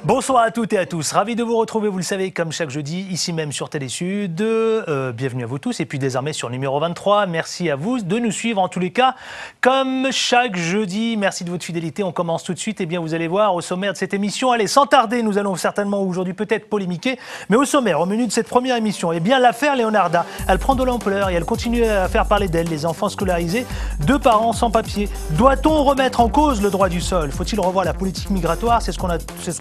Bonsoir à toutes et à tous, ravi de vous retrouver, vous le savez, comme chaque jeudi, ici même sur Télésud. Bienvenue à vous tous et puis désormais sur le numéro 23. Merci à vous de nous suivre en tous les cas, comme chaque jeudi. Merci de votre fidélité, on commence tout de suite. Et bien vous allez voir au sommaire de cette émission, allez, sans tarder, nous allons certainement aujourd'hui peut-être polémiquer, mais au sommaire, au menu de cette première émission, eh bien l'affaire Leonarda, elle prend de l'ampleur et elle continue à faire parler d'elle, les enfants scolarisés, 2 parents sans papier. Doit-on remettre en cause le droit du sol? Faut-il revoir la politique migratoire? C'est ce qu'on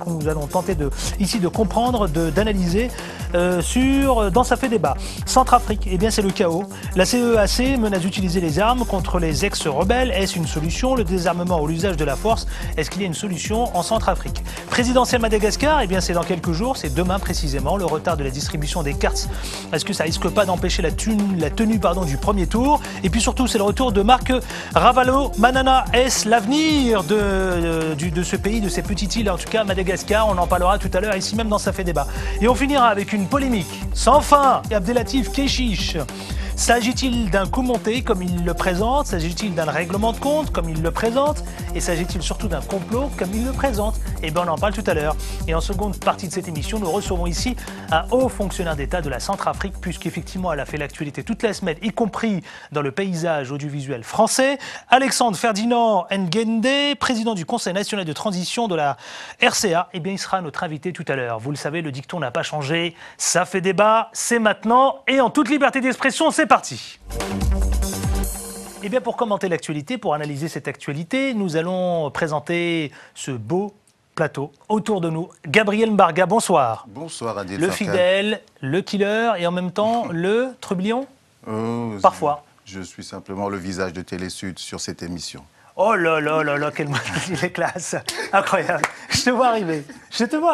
nous allons tenter ici de comprendre, d'analyser dans Ça fait débat. Centrafrique, eh bien c'est le chaos. La CEAC menace d'utiliser les armes contre les ex-rebelles. Est-ce une solution? Le désarmement ou l'usage de la force, est-ce qu'il y a une solution en Centrafrique? Présidentielle Madagascar, eh bien c'est dans quelques jours, c'est demain précisément. Le retard de la distribution des cartes, est-ce que ça risque pas d'empêcher la tenue du premier tour? Et puis surtout, c'est le retour de Marc Ravalomanana. Est-ce l'avenir de ce pays, de ces petites îles, en tout cas Madagascar? On en parlera tout à l'heure ici même dans Ça fait débat. Et on finira avec une polémique sans fin. Abdelatif Kechiche. S'agit-il d'un coup monté comme il le présente? S'agit-il d'un règlement de compte comme il le présente? Et s'agit-il surtout d'un complot comme il le présente? Eh bien on en parle tout à l'heure. Et en seconde partie de cette émission, nous recevons ici un haut fonctionnaire d'État de la Centrafrique, puisqu'effectivement elle a fait l'actualité toute la semaine, y compris dans le paysage audiovisuel français. Alexandre Ferdinand Ngende, président du Conseil national de transition de la RCA. Eh bien il sera notre invité tout à l'heure. Vous le savez, le dicton n'a pas changé. Ça fait débat, c'est maintenant. Et en toute liberté d'expression, c'est parti. Et bien pour commenter l'actualité, pour analyser cette actualité, nous allons présenter ce beau plateau autour de nous. Gabriel Mbarga, bonsoir. Bonsoir Adil Le Farkal. Fidèle, le killer et en même temps le trublion. Parfois. Je suis simplement le visage de Télésud sur cette émission. Oh là là là là, quelle il est classe. Incroyable. Je te vois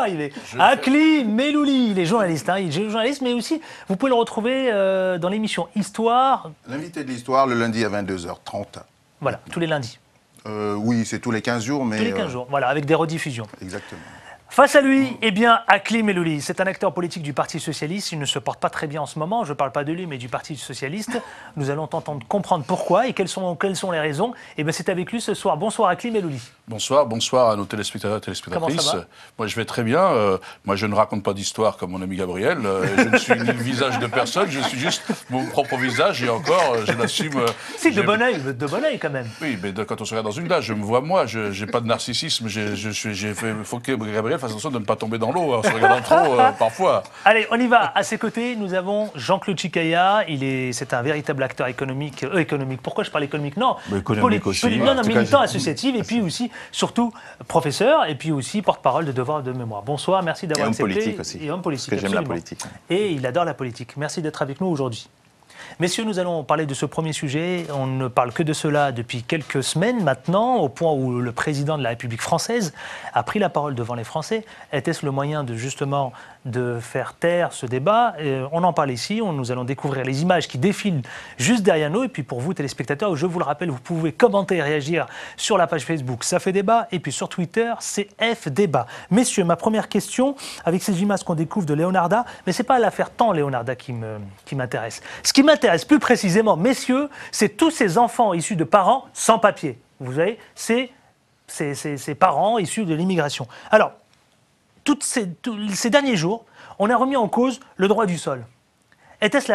arriver. Akli Melouli, il est journaliste. Il est journaliste, mais aussi, vous pouvez le retrouver dans l'émission Histoire. L'invité de l'Histoire, le lundi à 22h30. Voilà, tous les lundis. Oui, c'est tous les 15 jours, mais... Tous les 15 jours, voilà, avec des rediffusions. Exactement. Face à lui, eh bien, Akli Melouli, c'est un acteur politique du Parti Socialiste. Il ne se porte pas très bien en ce moment. Je ne parle pas de lui, mais du Parti Socialiste. Nous allons tenter de comprendre pourquoi et quelles sont les raisons. Eh bien, c'est avec lui ce soir. Bonsoir Akli Melouli. Bonsoir à nos téléspectateurs et téléspectatrices. Comment ça va? Moi, je vais très bien. Moi, je ne raconte pas d'histoire comme mon ami Gabriel. Je ne suis ni le visage de personne. Je suis juste mon propre visage et encore, je l'assume. Si, de bon oeil quand même. Oui, mais quand on se regarde dans une glace, je me vois moi. Je n'ai pas de narcissisme. Il faut que Gabriel fasse attention de ne pas tomber dans l'eau en se regardant trop parfois. Allez, on y va. À ses côtés, nous avons Jean-Claude Chikaya. C'est un véritable acteur économique. Pourquoi je parle économique? Non, économique aussi. Non, militant associatif et puis aussi, surtout, professeur et puis aussi porte-parole de Devoir de mémoire. Bonsoir, merci d'avoir accepté. Et homme politique aussi. Et homme politique, parce que j'aime la absolument. politique. Et il adore la politique. Merci d'être avec nous aujourd'hui. Messieurs, nous allons parler de ce premier sujet. On ne parle que de cela depuis quelques semaines maintenant, au point où le président de la République française a pris la parole devant les Français. Était-ce le moyen de faire taire ce débat? On en parle ici. Nous allons découvrir les images qui défilent juste derrière nous. Et puis pour vous, téléspectateurs, je vous le rappelle, vous pouvez commenter et réagir sur la page Facebook Ça fait débat et puis sur Twitter CF débat. Messieurs, ma première question, avec ces images qu'on découvre de Leonarda, mais ce n'est pas l'affaire tant Leonarda qui m'intéresse. Ce qui m'intéresse plus précisément, messieurs, c'est tous ces enfants issus de parents sans papier. Vous voyez, c'est ces parents issus de l'immigration. Alors, ces derniers jours, on a remis en cause le droit du sol. Était-ce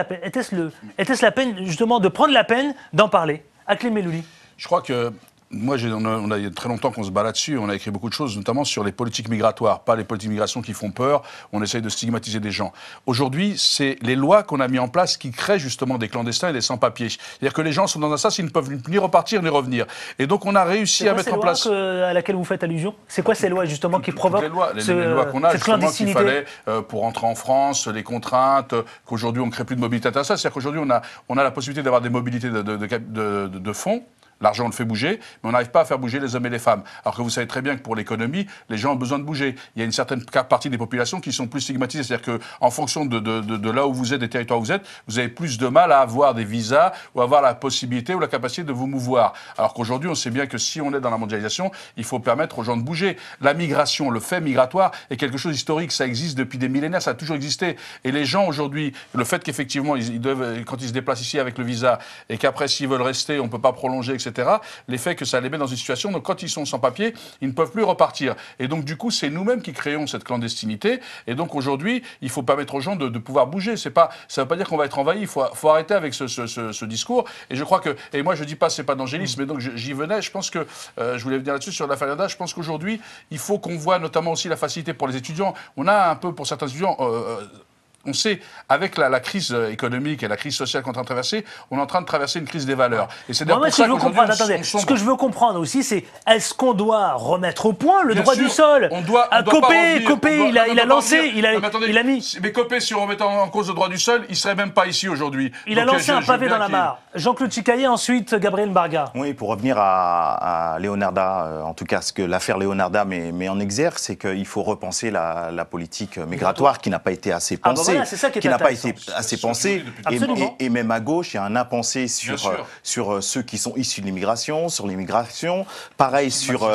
la peine, justement, de prendre la peine d'en parler? Akli Melouli. Je crois que moi, on a très longtemps qu'on se bat là-dessus. On a écrit beaucoup de choses, notamment sur les politiques migratoires, pas les politiques de migration qui font peur. On essaye de stigmatiser des gens. Aujourd'hui, c'est les lois qu'on a mis en place qui créent justement des clandestins et des sans-papiers. C'est-à-dire que les gens sont dans un sas, ils ne peuvent ni repartir ni revenir. Et donc, on a réussi à mettre en place... à laquelle vous faites allusion? C'est quoi ces lois justement qui provoquent les lois qu'on a, cette justement, clandestinité? qu'il fallait pour entrer en France, les contraintes, qu'aujourd'hui on ne crée plus de mobilité internationale. C'est-à-dire qu'aujourd'hui, on a la possibilité d'avoir des mobilités de fonds. L'argent, on le fait bouger, mais on n'arrive pas à faire bouger les hommes et les femmes. Alors que vous savez très bien que pour l'économie, les gens ont besoin de bouger. Il y a une certaine partie des populations qui sont plus stigmatisées. C'est-à-dire qu'en fonction de là où vous êtes, des territoires où vous êtes, vous avez plus de mal à avoir des visas ou à avoir la possibilité ou la capacité de vous mouvoir. Alors qu'aujourd'hui, on sait bien que si on est dans la mondialisation, il faut permettre aux gens de bouger. La migration, le fait migratoire est quelque chose d'historique. Ça existe depuis des millénaires, ça a toujours existé. Et les gens aujourd'hui, le fait qu'effectivement, ils doivent, quand ils se déplacent ici avec le visa et qu'après, s'ils veulent rester, on ne peut pas prolonger, etc., etc., les faits que ça les met dans une situation, donc quand ils sont sans papier, ils ne peuvent plus repartir. Et donc du coup, c'est nous-mêmes qui créons cette clandestinité. Et donc aujourd'hui, il ne faut pas mettre aux gens de pouvoir bouger. Ça ne veut pas dire qu'on va être envahi. Il faut arrêter avec ce discours. Et je crois que, et moi je ne dis pas c'est pas d'angélisme, mais donc j'y venais. Je pense que, je voulais venir là-dessus sur l'affaire Yanda, je pense qu'aujourd'hui, il faut qu'on voit notamment aussi la facilité pour les étudiants. On a un peu, pour certains étudiants, on sait, avec la crise économique et la crise sociale qu'on est en train de traverser, on est en train de traverser une crise des valeurs. Et c'est d'ailleurs pour ça qu'aujourd'hui, ce que je veux comprendre aussi, c'est est-ce qu'on doit remettre au point le droit du sol? On doit Copé, il a lancé, il a mis. Mais Copé, si on remettait en cause le droit du sol, il serait même pas ici aujourd'hui. Il a lancé un pavé dans la mare. Jean-Claude Chikaye, ensuite Gabriel Mbarga. Oui, pour revenir à Leonarda, en tout cas, ce que l'affaire Leonarda met en exergue, c'est qu'il faut repenser la politique migratoire qui n'a pas été assez pensée. Voilà, c'est ça qui n'a pas été assez pensé, et même à gauche, il y a un impensé sur ceux qui sont issus de l'immigration, sur l'immigration, pareil sur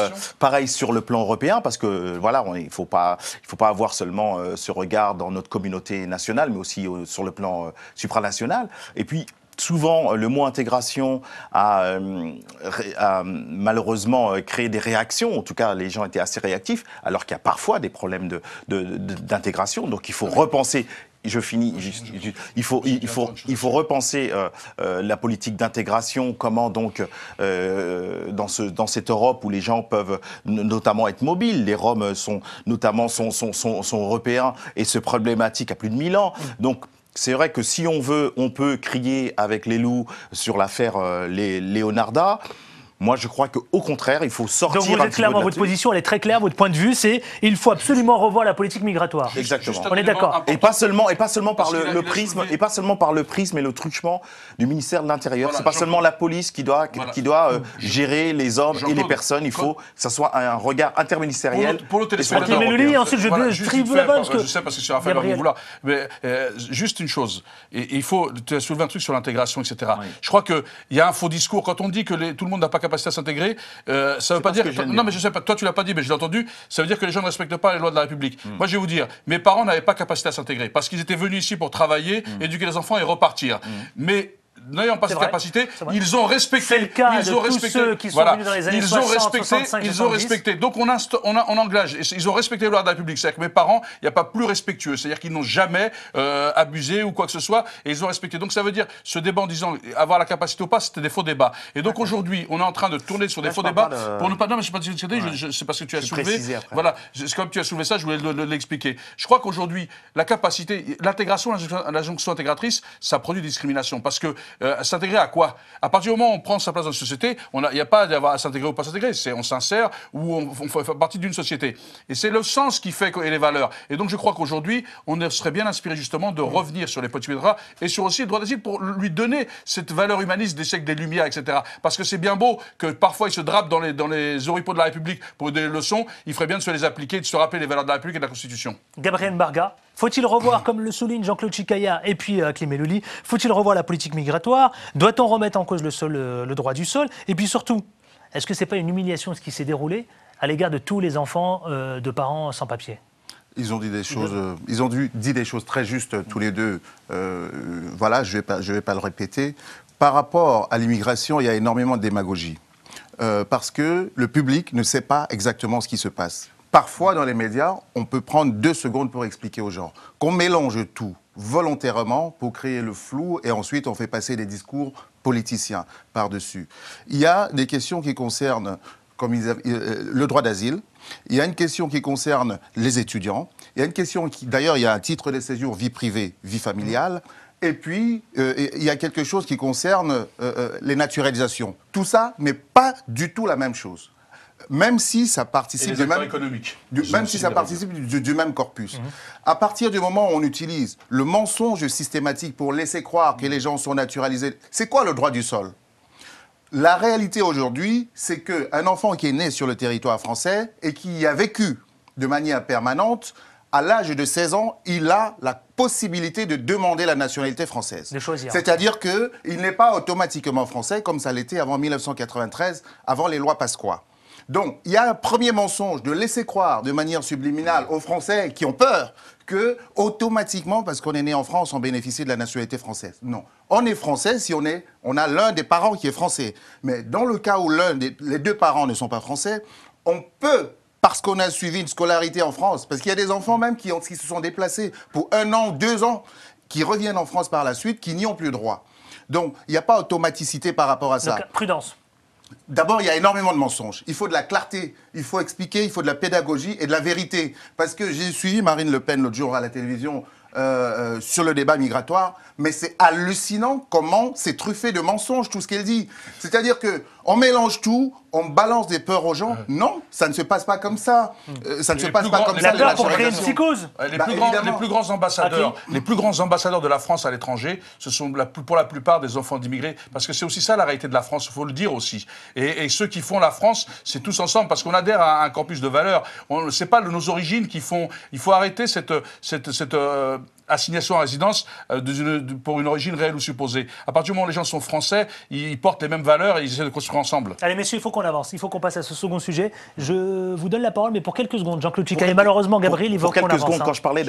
le plan européen, parce que voilà, il faut pas avoir seulement ce regard dans notre communauté nationale, mais aussi sur le plan supranational. Et puis souvent, le mot intégration a malheureusement créé des réactions. En tout cas, les gens étaient assez réactifs, alors qu'il y a parfois des problèmes d'intégration. Donc, il faut repenser. Je finis. Il faut repenser la politique d'intégration. Comment donc dans cette Europe où les gens peuvent notamment être mobiles. Les Roms sont européens et ce problématique a plus de 1000 ans. Donc c'est vrai que si on veut, on peut crier avec les loups sur l'affaire Leonarda. Moi, je crois qu'au contraire, il faut sortir. Donc vous êtes clairement, votre position, elle est très claire, votre point de vue, c'est il faut absolument revoir la politique migratoire. Exactement. On est d'accord. Et pas seulement par le prisme, et pas seulement par le prisme et le truchement du ministère de l'Intérieur. Voilà, c'est pas seulement la police qui doit gérer les hommes et les personnes. Il faut que ça soit un regard interministériel. Pour le téléspectateur. Ensuite, je trive la bonne. Je sais parce que sur l'affaire, on va vouloir. Mais juste une chose. Et il faut. Tu as soulevé un truc sur l'intégration, etc. Oui. Je crois qu'il y a un faux discours quand on dit que tout le monde n'a pas capacité à s'intégrer, ça veut pas dire. Non, mais je sais pas. Toi, tu l'as pas dit, mais je l'ai entendu. Ça veut dire que les gens ne respectent pas les lois de la République. Moi, je vais vous dire, mes parents n'avaient pas capacité à s'intégrer parce qu'ils étaient venus ici pour travailler, éduquer les enfants et repartir. Mais n'ayant pas cette capacité, ils ont respecté. Le cas de tous ceux qui sont venus dans les années 60, 65, ils ont respecté. Donc on engage. Ils ont respecté les lois de la République. C'est-à-dire que mes parents, il n'y a pas plus respectueux. C'est-à-dire qu'ils n'ont jamais abusé ou quoi que ce soit. Et ils ont respecté. Donc ça veut dire, ce débat en disant avoir la capacité ou pas, c'était des faux débats. Et donc aujourd'hui, on est en train de tourner sur des faux débats pour ne pas. Non, mais je ne sais pas si c'est parce que tu as soulevé. Voilà. Comme tu as soulevé ça, je voulais l'expliquer. Je crois qu'aujourd'hui, la capacité, l'intégration, l'injonction intégratrice, ça produit des discriminations. Parce que s'intégrer à quoi? À partir du moment où on prend sa place dans la société, il n'y a pas d'avoir à s'intégrer ou pas s'intégrer. On s'insère ou on fait partie d'une société. Et c'est le sens qui fait et les valeurs. Et donc je crois qu'aujourd'hui, on serait bien inspiré justement de revenir sur les politiques migratoires et sur aussi le droit d'asile pour lui donner cette valeur humaniste des siècles des Lumières, etc. Parce que c'est bien beau que parfois ils se drapent dans les oripeaux de la République pour des leçons. Il ferait bien de se les appliquer, de se rappeler les valeurs de la République et de la Constitution. Gabriel Mbarga, faut-il revoir, comme le souligne Jean-Claude Chikaye et puis Clément Lely, faut-il revoir la politique migratoire? Doit-on remettre en cause le droit du sol? Et puis surtout, est-ce que ce n'est pas une humiliation ce qui s'est déroulé à l'égard de tous les enfants de parents sans papier? Ils ont dit des choses très justes tous les deux. Voilà, je vais pas le répéter. Par rapport à l'immigration, il y a énormément de démagogie. Parce que le public ne sait pas exactement ce qui se passe. Parfois, dans les médias, on peut prendre 2 secondes pour expliquer aux gens qu'on mélange tout volontairement pour créer le flou et ensuite on fait passer des discours politiciens par-dessus. Il y a des questions qui concernent le droit d'asile, il y a une question qui concerne les étudiants, il y a une question d'ailleurs, il y a un titre de séjour vie privée, vie familiale, et puis il y a quelque chose qui concerne les naturalisations. Tout ça n'est pas du tout la même chose. Même si ça participe du même corpus. À partir du moment où on utilise le mensonge systématique pour laisser croire que les gens sont naturalisés, c'est quoi le droit du sol? La réalité aujourd'hui, c'est qu'un enfant qui est né sur le territoire français et qui y a vécu de manière permanente, à l'âge de 16 ans, il a la possibilité de demander la nationalité française. De choisir. C'est-à-dire qu'il n'est pas automatiquement français comme ça l'était avant 1993, avant les lois Pasqua. Donc, il y a un premier mensonge de laisser croire de manière subliminale aux Français qui ont peur que, automatiquement, parce qu'on est né en France, on bénéficie de la nationalité française. Non. On est français si on a l'un des parents qui est français. Mais dans le cas où les deux parents ne sont pas français, on peut, parce qu'on a suivi une scolarité en France, parce qu'il y a des enfants même qui se sont déplacés pour 1 an, 2 ans, qui reviennent en France par la suite, qui n'y ont plus droit. Donc, il n'y a pas automaticité par rapport à ça. Donc, prudence. D'abord, il y a énormément de mensonges. Il faut de la clarté, il faut expliquer, il faut de la pédagogie et de la vérité. Parce que j'ai suivi Marine Le Pen l'autre jour à la télévision sur le débat migratoire, mais c'est hallucinant comment c'est truffé de mensonges, tout ce qu'elle dit. C'est-à-dire qu'on mélange tout, on balance des peurs aux gens. Non, ça ne se passe pas comme ça. Ça ne se passe pas comme ça. La peur pour créer une psychose. Les plus grands ambassadeurs de la France à l'étranger, ce sont pour la plupart des enfants d'immigrés, parce que c'est aussi ça la réalité de la France, il faut le dire aussi. Et ceux qui font la France, c'est tous ensemble, parce qu'on adhère à un campus de valeurs. C'est pas nos origines qui font... Il faut arrêter cette assignation à résidence pour une origine réelle ou supposée. À partir du moment où les gens sont français, ils portent les mêmes valeurs et ils essaient de construire ensemble. Allez messieurs, il faut qu'on avance, il faut qu'on passe à ce second sujet. Je vous donne la parole, mais pour quelques secondes, Jean-Claude Chica. Et malheureusement, Gabriel, il faut qu'on avance. Pour quelques secondes, quand je parlais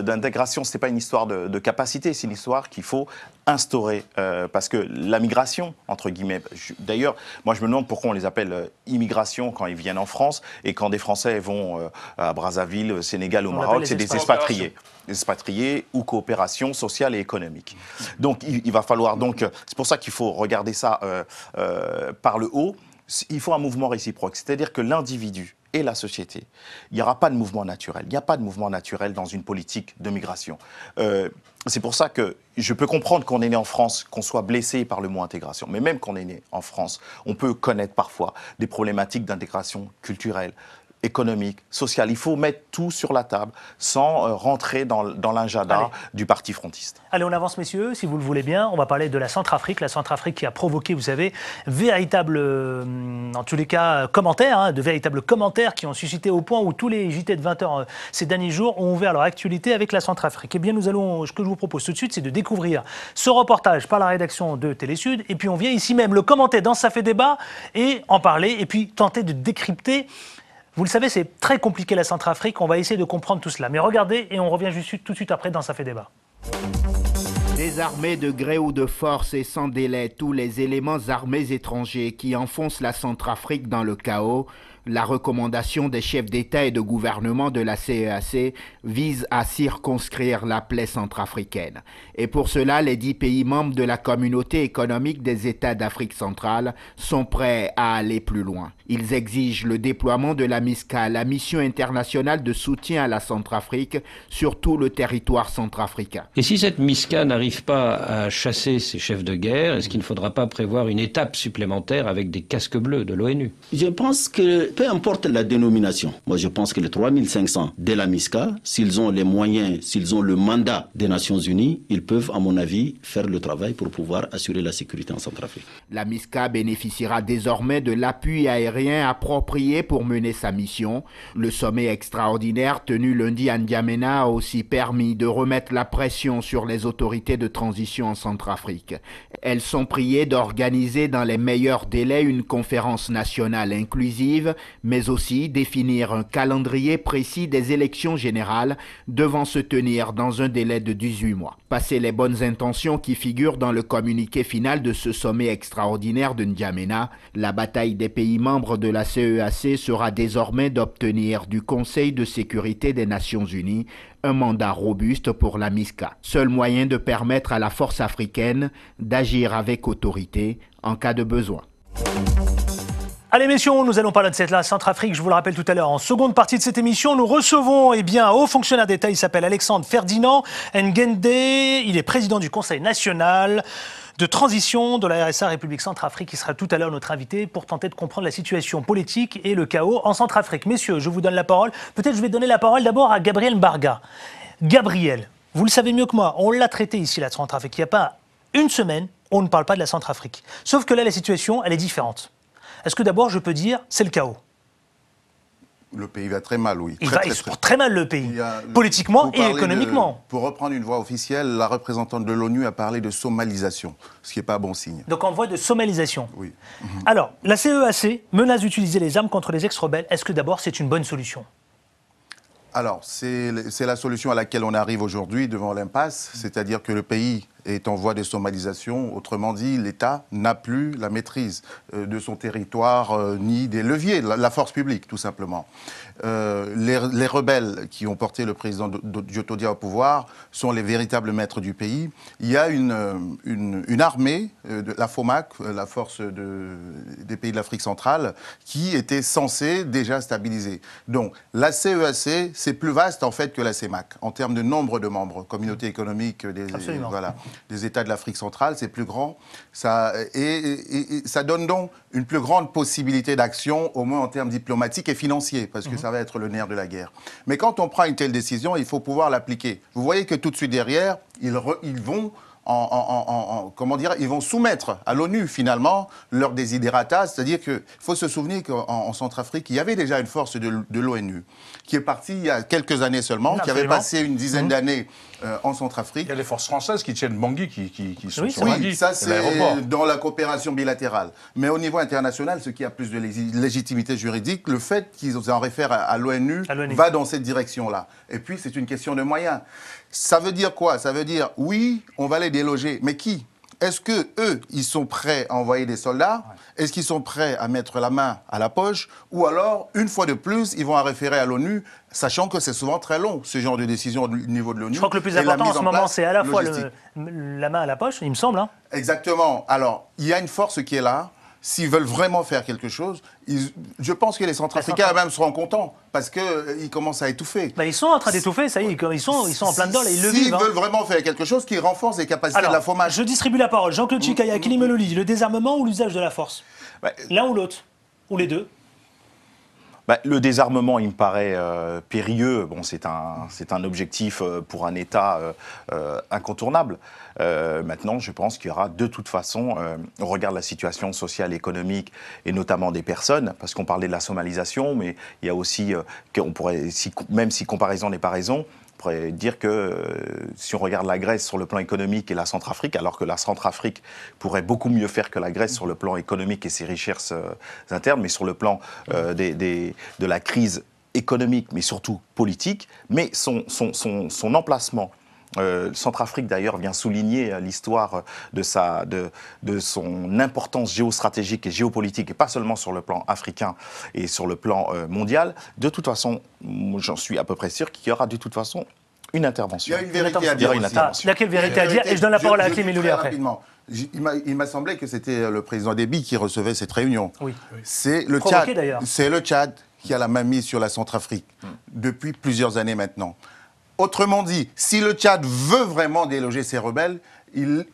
d'intégration, ce n'est pas une histoire de capacité, c'est une histoire qu'il faut instaurer. Parce que la migration, entre guillemets, d'ailleurs, moi je me demande pourquoi on les appelle immigration quand ils viennent en France, et quand des Français vont à Brazzaville, au Sénégal, au Maroc, c'est des expatriés. Expatriés ou coopération sociale et économique. Donc il va falloir c'est pour ça qu'il faut regarder ça par le haut. Il faut un mouvement réciproque, c'est-à-dire que l'individu et la société, il n'y aura pas de mouvement naturel. Il n'y a pas de mouvement naturel dans une politique de migration. C'est pour ça que je peux comprendre qu'on est né en France, qu'on soit blessé par le mot intégration. Mais même qu'on est né en France, on peut connaître parfois des problématiques d'intégration culturelle, économique, sociale. Il faut mettre tout sur la table sans rentrer dans l'agenda du parti frontiste. Allez, on avance, messieurs, si vous le voulez bien. On va parler de la Centrafrique. La Centrafrique qui a provoqué, vous savez, en tous les cas, de véritables commentaires qui ont suscité au point où tous les JT de 20h ces derniers jours ont ouvert leur actualité avec la Centrafrique. Eh bien, ce que je vous propose tout de suite, c'est de découvrir ce reportage par la rédaction de Télésud. Et puis, on vient ici même le commenter dans Ça fait débat et en parler et puis tenter de décrypter. Vous le savez, c'est très compliqué la Centrafrique, on va essayer de comprendre tout cela. Mais regardez, et on revient tout de suite après dans Ça fait débat. Désarmer de gré ou de force et sans délai tous les éléments armés étrangers qui enfoncent la Centrafrique dans le chaos, la recommandation des chefs d'État et de gouvernement de la CEAC vise à circonscrire la plaie centrafricaine. Et pour cela, les 10 pays membres de la communauté économique des États d'Afrique centrale sont prêts à aller plus loin. Ils exigent le déploiement de la MISCA, la mission internationale de soutien à la Centrafrique, sur tout le territoire centrafricain. Et si cette MISCA n'arrive pas à chasser ces chefs de guerre, est-ce qu'il ne faudra pas prévoir une étape supplémentaire avec des casques bleus de l'ONU? Je pense que peu importe la dénomination, moi je pense que les 3500 de la MISCA, s'ils ont les moyens, s'ils ont le mandat des Nations Unies, ils peuvent, à mon avis, faire le travail pour pouvoir assurer la sécurité en Centrafrique. La MISCA bénéficiera désormais de l'appui aérien approprié pour mener sa mission. Le sommet extraordinaire tenu lundi à N'Djamena a aussi permis de remettre la pression sur les autorités de transition en Centrafrique. Elles sont priées d'organiser dans les meilleurs délais une conférence nationale inclusive, mais aussi définir un calendrier précis des élections générales devant se tenir dans un délai de 18 mois. Passé les bonnes intentions qui figurent dans le communiqué final de ce sommet extraordinaire de N'Djamena, la bataille des pays membres de la CEAC sera désormais d'obtenir du Conseil de sécurité des Nations Unies un mandat robuste pour la MISCA, seul moyen de permettre à la force africaine d'agir avec autorité en cas de besoin. Allez messieurs, nous allons parler de cette Centrafrique, je vous le rappelle tout à l'heure. En seconde partie de cette émission, nous recevons un haut fonctionnaire d'État, il s'appelle Alexandre Ferdinand Ngende, il est président du Conseil national de transition de la RSA République Centrafrique, qui sera tout à l'heure notre invité pour tenter de comprendre la situation politique et le chaos en Centrafrique. Messieurs, je vous donne la parole. Peut-être je vais donner la parole d'abord à Gabriel Mbarga. Gabriel, vous le savez mieux que moi, on l'a traité ici la Centrafrique. Il n'y a pas une semaine, on ne parle pas de la Centrafrique. Sauf que là, la situation, elle est différente. Est-ce que d'abord, je peux dire, c'est le chaos? Le pays va très mal, oui. Il se porte très mal, le pays, politiquement et économiquement. Pour reprendre une voix officielle, la représentante de l'ONU a parlé de somalisation, ce qui n'est pas un bon signe. Donc on voit de somalisation. Oui. Alors, la CEAC menace d'utiliser les armes contre les ex-rebelles. Est-ce que d'abord, c'est une bonne solution? Alors, c'est la solution à laquelle on arrive aujourd'hui devant l'impasse, c'est-à-dire que le pays est en voie de somalisation. Autrement dit, l'État n'a plus la maîtrise de son territoire ni des leviers, la force publique, tout simplement. Les rebelles qui ont porté le président Diotodia au pouvoir sont les véritables maîtres du pays. Il y a une armée, la FOMAC, la force des pays de l'Afrique centrale, qui était censée déjà stabiliser. Donc la CEAC, c'est plus vaste en fait que la CEMAC, en termes de nombre de membres, communauté économique des États de l'Afrique centrale, c'est plus grand. Ça donne donc une plus grande possibilité d'action, au moins en termes diplomatiques et financiers, parce que ça va être le nerf de la guerre. Mais quand on prend une telle décision, il faut pouvoir l'appliquer. Vous voyez que tout de suite derrière, ils vont comment dire, ils vont soumettre à l'ONU finalement leur desiderata, c'est-à-dire qu'il faut se souvenir qu'en Centrafrique, il y avait déjà une force de l'ONU qui est partie il y a quelques années seulement, qui avait passé une dizaine d'années en Centrafrique. Il y a les forces françaises qui tiennent Bangui, qui sont sur Bangui. Bangui, Ça c'est dans la coopération bilatérale. Mais au niveau international, ce qui a plus de légitimité juridique, le fait qu'ils en réfèrent à l'ONU va dans cette direction-là. Et puis c'est une question de moyens. Ça veut dire quoi? Ça veut dire, oui, on va les déloger, mais qui? Est-ce qu'eux, ils sont prêts à envoyer des soldats? Est-ce qu'ils sont prêts à mettre la main à la poche? Ou alors, une fois de plus, ils vont référer à l'ONU, sachant que c'est souvent très long, ce genre de décision au niveau de l'ONU. Je crois que le plus important en ce moment, c'est à la fois la main à la poche, il me semble. Hein. Exactement. Alors, il y a une force qui est là. S'ils veulent vraiment faire quelque chose, je pense que les Centrafricains eux-mêmes seront contents parce qu'ils commencent à étouffer. Bah, ils sont en train d'étouffer, ça y est, ils sont en plein dedans, là, ils le vivent. S'ils veulent vraiment faire quelque chose, qui renforce les capacités de la FOMAC. Je distribue la parole. Jean-Claude Chikaya, Kilima Loli, le désarmement ou l'usage de la force? L'un ou l'autre? Ou les deux? Le désarmement, il me paraît périlleux. Bon, c'est un objectif pour un État incontournable. Maintenant, je pense qu'il y aura de toute façon, on regarde la situation sociale, économique et notamment des personnes, parce qu'on parlait de la somalisation, mais il y a aussi, même si comparaison n'est pas raison, on pourrait dire que si on regarde la Grèce sur le plan économique et la Centrafrique, alors que la Centrafrique pourrait beaucoup mieux faire que la Grèce sur le plan économique et ses richesses internes, mais sur le plan de la crise économique, mais surtout politique, mais son emplacement. Centrafrique d'ailleurs vient souligner l'histoire de son importance géostratégique et géopolitique, et pas seulement sur le plan africain et sur le plan mondial. De toute façon, j'en suis à peu près sûr qu'il y aura de toute façon une intervention. Il y a une vérité à dire. Il y a quelle vérité à dire? Et je donne la parole à Kilima Loli après. Il m'a semblé que c'était le président Déby qui recevait cette réunion. Oui. C'est le Tchad qui a la main mise sur la Centrafrique depuis plusieurs années maintenant. Autrement dit, si le Tchad veut vraiment déloger ses rebelles,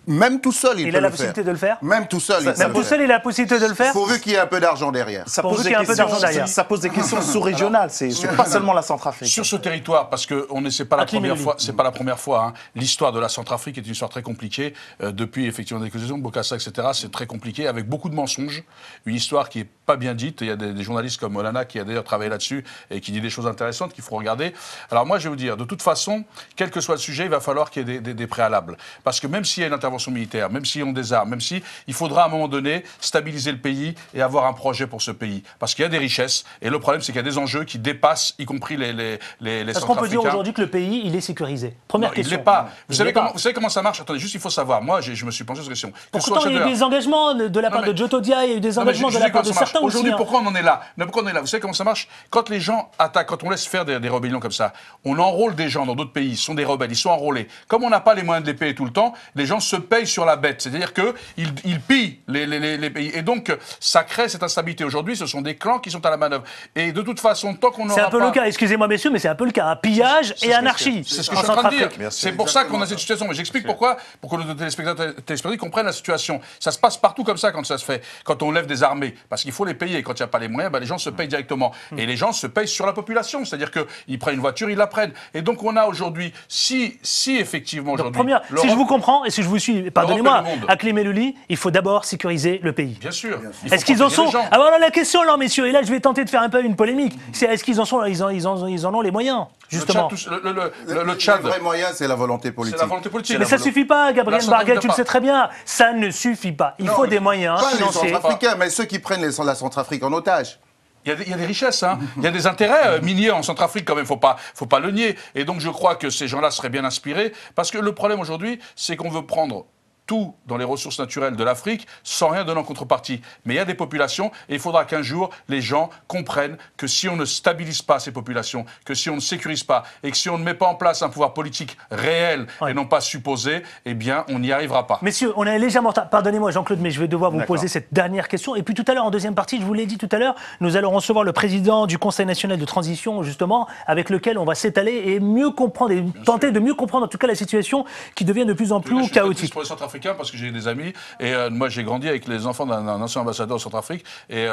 même tout seul, il peut le faire. Il a la possibilité de le faire? Même tout seul, il a la possibilité de le faire? Pourvu qu'il y ait un peu d'argent derrière. Ça pose des questions sous-régionales, c'est pas seulement la Centrafrique. Sur ce territoire, parce que c'est pas la première fois, hein. L'histoire de la Centrafrique est une histoire très compliquée. Depuis effectivement des accusations de Bokassa, etc., c'est très compliqué, avec beaucoup de mensonges. Une histoire qui est pas bien dite. Il y a des journalistes comme Olana qui a d'ailleurs travaillé là-dessus et qui dit des choses intéressantes qu'il faut regarder. Alors moi, je vais vous dire, de toute façon, quel que soit le sujet, il va falloir qu'il y ait des préalables. Parce que même s'il y a une intervention militaire, même si on désarme, même si il faudra à un moment donné stabiliser le pays et avoir un projet pour ce pays. Parce qu'il y a des richesses et le problème, c'est qu'il y a des enjeux qui dépassent, y compris les Centrafricains. Est-ce qu'on peut dire aujourd'hui que le pays, il est sécurisé? Première question. Il ne l'est pas. Vous savez comment ça marche? Attendez, juste il faut savoir. Moi, je me suis penché sur cette question. Pourtant, il y a eu des engagements de la part de Diotodia, il y a eu des engagements de la part de certains aussi. Aujourd'hui, pourquoi on en est là? Vous savez comment ça marche? Quand les gens attaquent, quand on laisse faire des rébellions comme ça, on enrôle des gens dans d'autres pays, ils sont des rebelles, ils sont enrôlés. Comme on n'a pas les moyens de les payer tout le temps, les gens se payent sur la bête. C'est-à-dire qu'ils pillent les pays. Et donc, ça crée cette instabilité. Aujourd'hui, ce sont des clans qui sont à la manœuvre. Et de toute façon, tant qu'on n'aura pas... C'est un peu le cas, excusez-moi messieurs, mais c'est un peu le cas. Un pillage et anarchie. C'est ce que je suis en train de dire. C'est pour ça qu'on a cette situation. Mais j'explique pourquoi, pour que nos téléspectateurs comprennent la situation. Ça se passe partout comme ça quand ça se fait. Quand on lève des armées, parce qu'il faut les payer. Quand il n'y a pas les moyens, les gens se payent directement. Et les gens se payent sur la population. C'est-à-dire qu'ils prennent une voiture, ils la prennent. Et donc, on a aujourd'hui, si effectivement aujourd'hui... Si je vous comprends et si je vous suis, pardonnez-moi, à Kilima Loli, il faut d'abord sécuriser le pays. Bien sûr. Est-ce qu'ils en sont... Alors là, la question, là, messieurs, et là, je vais tenter de faire un peu une polémique. C'est est-ce qu'ils en sont... Ils en ont les moyens, justement. Le Tchad... Le vrai moyen, c'est la volonté politique. C'est la volonté politique. Mais ça ne suffit pas, Gabriel Barguet, tu le sais très bien. Ça ne suffit pas. Il faut des moyens financiers. Les Centrafricains, mais ceux qui prennent la Centrafrique en otage. Il y a des richesses, hein. Il y a des intérêts miniers en Centrafrique quand même, faut pas le nier. Et donc je crois que ces gens-là seraient bien inspirés, parce que le problème aujourd'hui, c'est qu'on veut prendre tout dans les ressources naturelles de l'Afrique sans rien donner en contrepartie. Mais il y a des populations et il faudra qu'un jour les gens comprennent que si on ne stabilise pas ces populations, que si on ne sécurise pas et que si on ne met pas en place un pouvoir politique réel et non pas supposé, eh bien on n'y arrivera pas. Messieurs, on est légèrement tard. Pardonnez-moi Jean-Claude, mais je vais devoir vous poser cette dernière question. Et puis tout à l'heure, en deuxième partie, je vous l'ai dit tout à l'heure, nous allons recevoir le président du Conseil national de transition, justement, avec lequel on va s'étaler et mieux comprendre, et tenter de mieux comprendre en tout cas la situation qui devient de plus en plus chaotique. Pour les Centrafricains, parce que j'ai des amis et moi j'ai grandi avec les enfants d'un ancien ambassadeur de Centrafrique et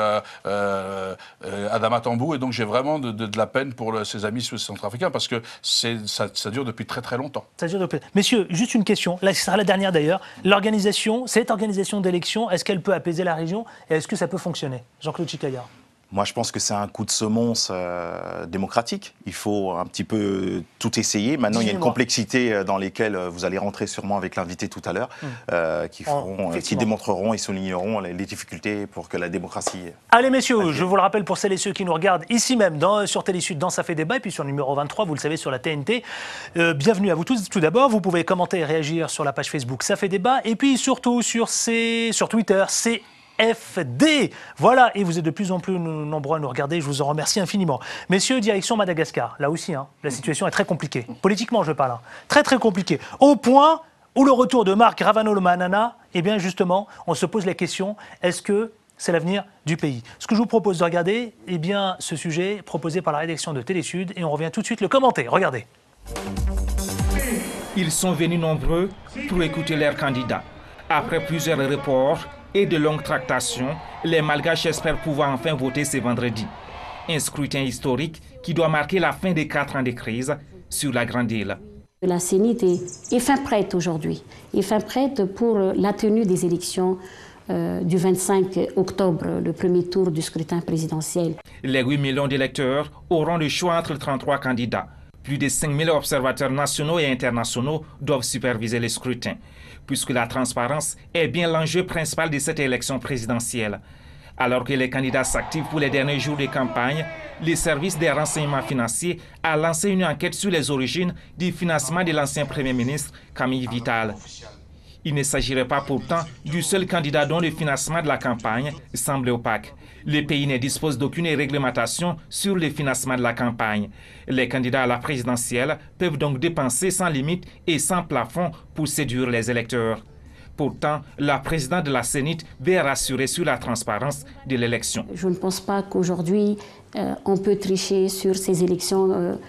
Adama Tambou, et donc j'ai vraiment de la peine pour ses amis centrafricains parce que ça dure depuis très très longtemps. Ça dure depuis... Messieurs, juste une question, là ce sera la dernière d'ailleurs, cette organisation d'élection, est-ce qu'elle peut apaiser la région et est-ce que ça peut fonctionner? Jean-Claude Chikaya. Moi, je pense que c'est un coup de semonce démocratique. Il faut un petit peu tout essayer. Maintenant, il y a une complexité dans lesquelles vous allez rentrer sûrement avec l'invité tout à l'heure, qui démontreront et souligneront les difficultés pour que la démocratie... Allez, messieurs, je vous le rappelle pour celles et ceux qui nous regardent ici même, sur Télésud, dans Ça fait débat, et puis sur le numéro 23, vous le savez, sur la TNT. Bienvenue à vous tous. Tout d'abord, vous pouvez commenter et réagir sur la page Facebook Ça fait débat, et puis surtout sur Twitter, FD. Voilà, et vous êtes de plus en plus nombreux à nous regarder, je vous en remercie infiniment. Messieurs, direction Madagascar, là aussi, la situation est très compliquée. Politiquement, je parle, très très compliquée. Au point où le retour de Marc Ravalomanana, eh bien justement, on se pose la question, est-ce que c'est l'avenir du pays? Ce que je vous propose de regarder, eh bien, ce sujet proposé par la rédaction de Télésud, et on revient tout de suite le commenter. Regardez. Ils sont venus nombreux pour écouter leurs candidats. Après plusieurs reports et de longues tractations, les Malgaches espèrent pouvoir enfin voter ce vendredi. Un scrutin historique qui doit marquer la fin des 4 ans de crise sur la Grande Île. La CENIT est fin prête aujourd'hui, est fin prête pour la tenue des élections du 25 octobre, le premier tour du scrutin présidentiel. Les 8 millions d'électeurs auront le choix entre 33 candidats. Plus de 5 000 observateurs nationaux et internationaux doivent superviser les scrutins, puisque la transparence est bien l'enjeu principal de cette élection présidentielle. Alors que les candidats s'activent pour les derniers jours de campagne, le service des renseignements financiers a lancé une enquête sur les origines du financement de l'ancien Premier ministre Camille Vital. Il ne s'agirait pas pourtant du seul candidat dont le financement de la campagne semble opaque. Le pays ne dispose d'aucune réglementation sur le financement de la campagne. Les candidats à la présidentielle peuvent donc dépenser sans limite et sans plafond pour séduire les électeurs. Pourtant, la présidente de la CENIT veut rassurer sur la transparence de l'élection. Je ne pense pas qu'aujourd'hui, on peut tricher sur ces élections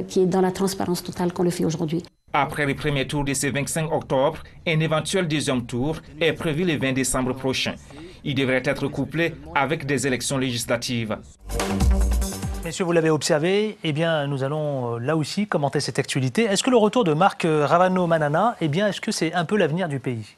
qui est dans la transparence totale qu'on le fait aujourd'hui. Après le premier tour de ce 25 octobre, un éventuel deuxième tour est prévu le 20 décembre prochain. Il devrait être couplé avec des élections législatives. Messieurs, vous l'avez observé, eh bien, nous allons là aussi commenter cette actualité. Est-ce que le retour de Marc Ravalomanana, eh bien, est-ce que c'est un peu l'avenir du pays ?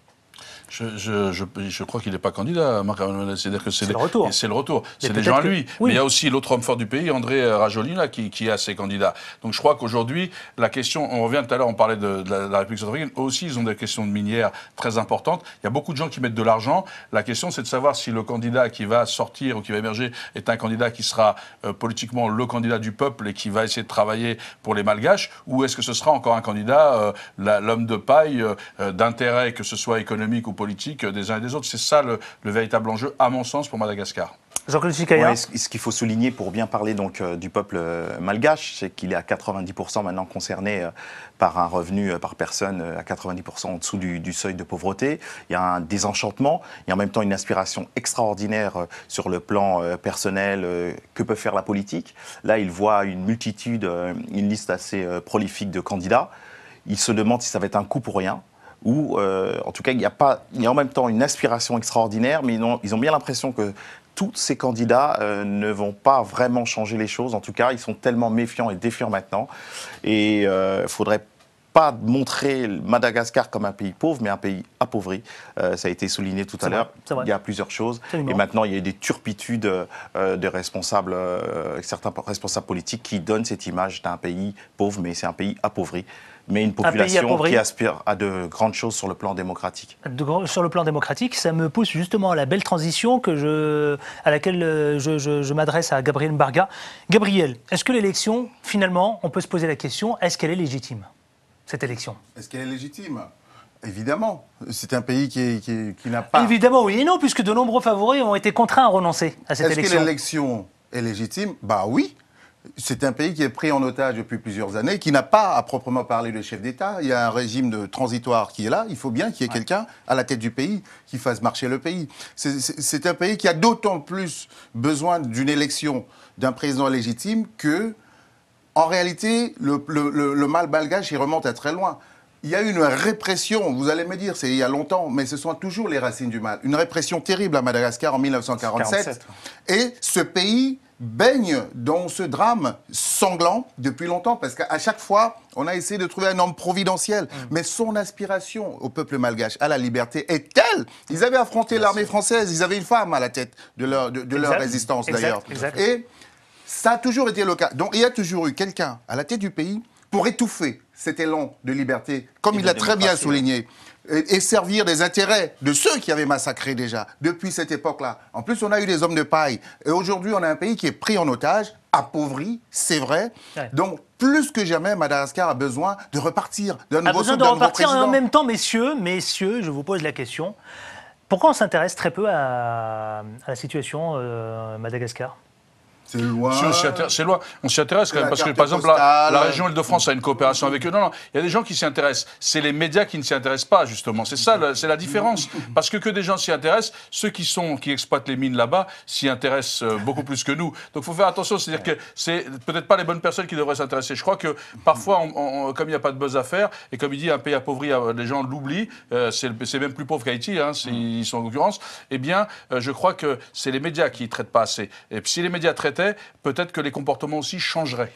Je crois qu'il n'est pas candidat, Marc Ravalomanana. C'est-à-dire que c'est le retour. C'est le retour. C'est des gens à lui. Oui. Mais il y a aussi l'autre homme fort du pays, André Rajoelina, qui a ses candidats. Donc je crois qu'aujourd'hui, la question, on revient tout à l'heure, on parlait de la République centrafricaine, eux aussi, ils ont des questions de minières très importantes. Il y a beaucoup de gens qui mettent de l'argent. La question, c'est de savoir si le candidat qui va sortir ou qui va émerger est un candidat qui sera politiquement le candidat du peuple et qui va essayer de travailler pour les Malgaches, ou est-ce que ce sera encore un candidat, l'homme de paille, d'intérêt, que ce soit économique ou politique des uns et des autres. C'est ça le véritable enjeu, à mon sens, pour Madagascar. Jean-Claude Chikaya. Ce qu'il faut souligner pour bien parler donc, du peuple malgache, c'est qu'il est à 90% maintenant concerné par un revenu par personne à 90% en dessous du seuil de pauvreté. Il y a un désenchantement, il y a en même temps une aspiration extraordinaire sur le plan personnel que peut faire la politique. Là, il voit une multitude, une liste assez prolifique de candidats. Il se demande si ça va être un coup pour rien. Ou, en tout cas, il y a en même temps une aspiration extraordinaire, mais ils ont bien l'impression que tous ces candidats ne vont pas vraiment changer les choses. En tout cas, ils sont tellement méfiants et défiants maintenant. Et il faudrait pas montrer Madagascar comme un pays pauvre, mais un pays appauvri. Ça a été souligné tout à l'heure. Il y a plusieurs choses. Absolument. Et maintenant, il y a des turpitudes de responsables, certains responsables politiques qui donnent cette image d'un pays pauvre, mais c'est un pays appauvri. Mais une population qui aspire à de grandes choses sur le plan démocratique. Sur le plan démocratique, ça me pousse justement à la belle transition à laquelle je m'adresse à Gabriel Mbarga. Gabriel, est-ce que l'élection, finalement, on peut se poser la question, est-ce qu'elle est légitime, cette élection? Est-ce qu'elle est légitime? Évidemment. C'est un pays qui n'a pas... Évidemment, oui et non, puisque de nombreux favoris ont été contraints à renoncer à cette élection. Est-ce que l'élection est légitime? Bah oui. C'est un pays qui est pris en otage depuis plusieurs années, qui n'a pas à proprement parler de chef d'État. Il y a un régime de transitoire qui est là. Il faut bien qu'il y ait quelqu'un à la tête du pays qui fasse marcher le pays. C'est un pays qui a d'autant plus besoin d'une élection d'un président légitime que, en réalité, le mal malgache, il remonte à très loin. Il y a eu une répression, vous allez me dire, c'est il y a longtemps, mais ce sont toujours les racines du mal. Une répression terrible à Madagascar en 1947. Et ce pays baigne dans ce drame sanglant depuis longtemps, parce qu'à chaque fois, on a essayé de trouver un homme providentiel. Mais son aspiration au peuple malgache, à la liberté, est telle. Ils avaient affronté l'armée française, ils avaient une femme à la tête de leur résistance, d'ailleurs. Et ça a toujours été le cas. Donc il y a toujours eu quelqu'un à la tête du pays pour étouffer cet élan de liberté, comme il l'a très bien souligné, et servir des intérêts de ceux qui avaient massacré déjà, depuis cette époque-là. En plus, on a eu des hommes de paille. Et aujourd'hui, on a un pays qui est pris en otage, appauvri, c'est vrai. Ouais. Donc, plus que jamais, Madagascar a besoin de repartir d'un nouveau souffle, d'un nouveau président. En même temps, messieurs, je vous pose la question. Pourquoi on s'intéresse très peu à la situation Madagascar ? C'est loin. C'est loin. On s'y intéresse quand même parce que, par exemple, la région Île-de-France a une coopération avec eux. Non, il y a des gens qui s'y intéressent. C'est les médias qui ne s'y intéressent pas, justement. C'est ça, c'est la différence. Parce que des gens s'y intéressent, ceux qui exploitent les mines là-bas s'y intéressent beaucoup plus que nous. Donc, il faut faire attention. C'est-à-dire que c'est peut-être pas les bonnes personnes qui devraient s'intéresser. Je crois que parfois, comme il n'y a pas de buzz à faire, et comme il dit, un pays appauvri, les gens l'oublient. C'est même plus pauvre qu'Haïti, s'ils sont en concurrence. Eh bien, je crois que c'est les médias qui ne traitent pas assez. Et puis, si les médias traitaient, peut-être que les comportements aussi changeraient.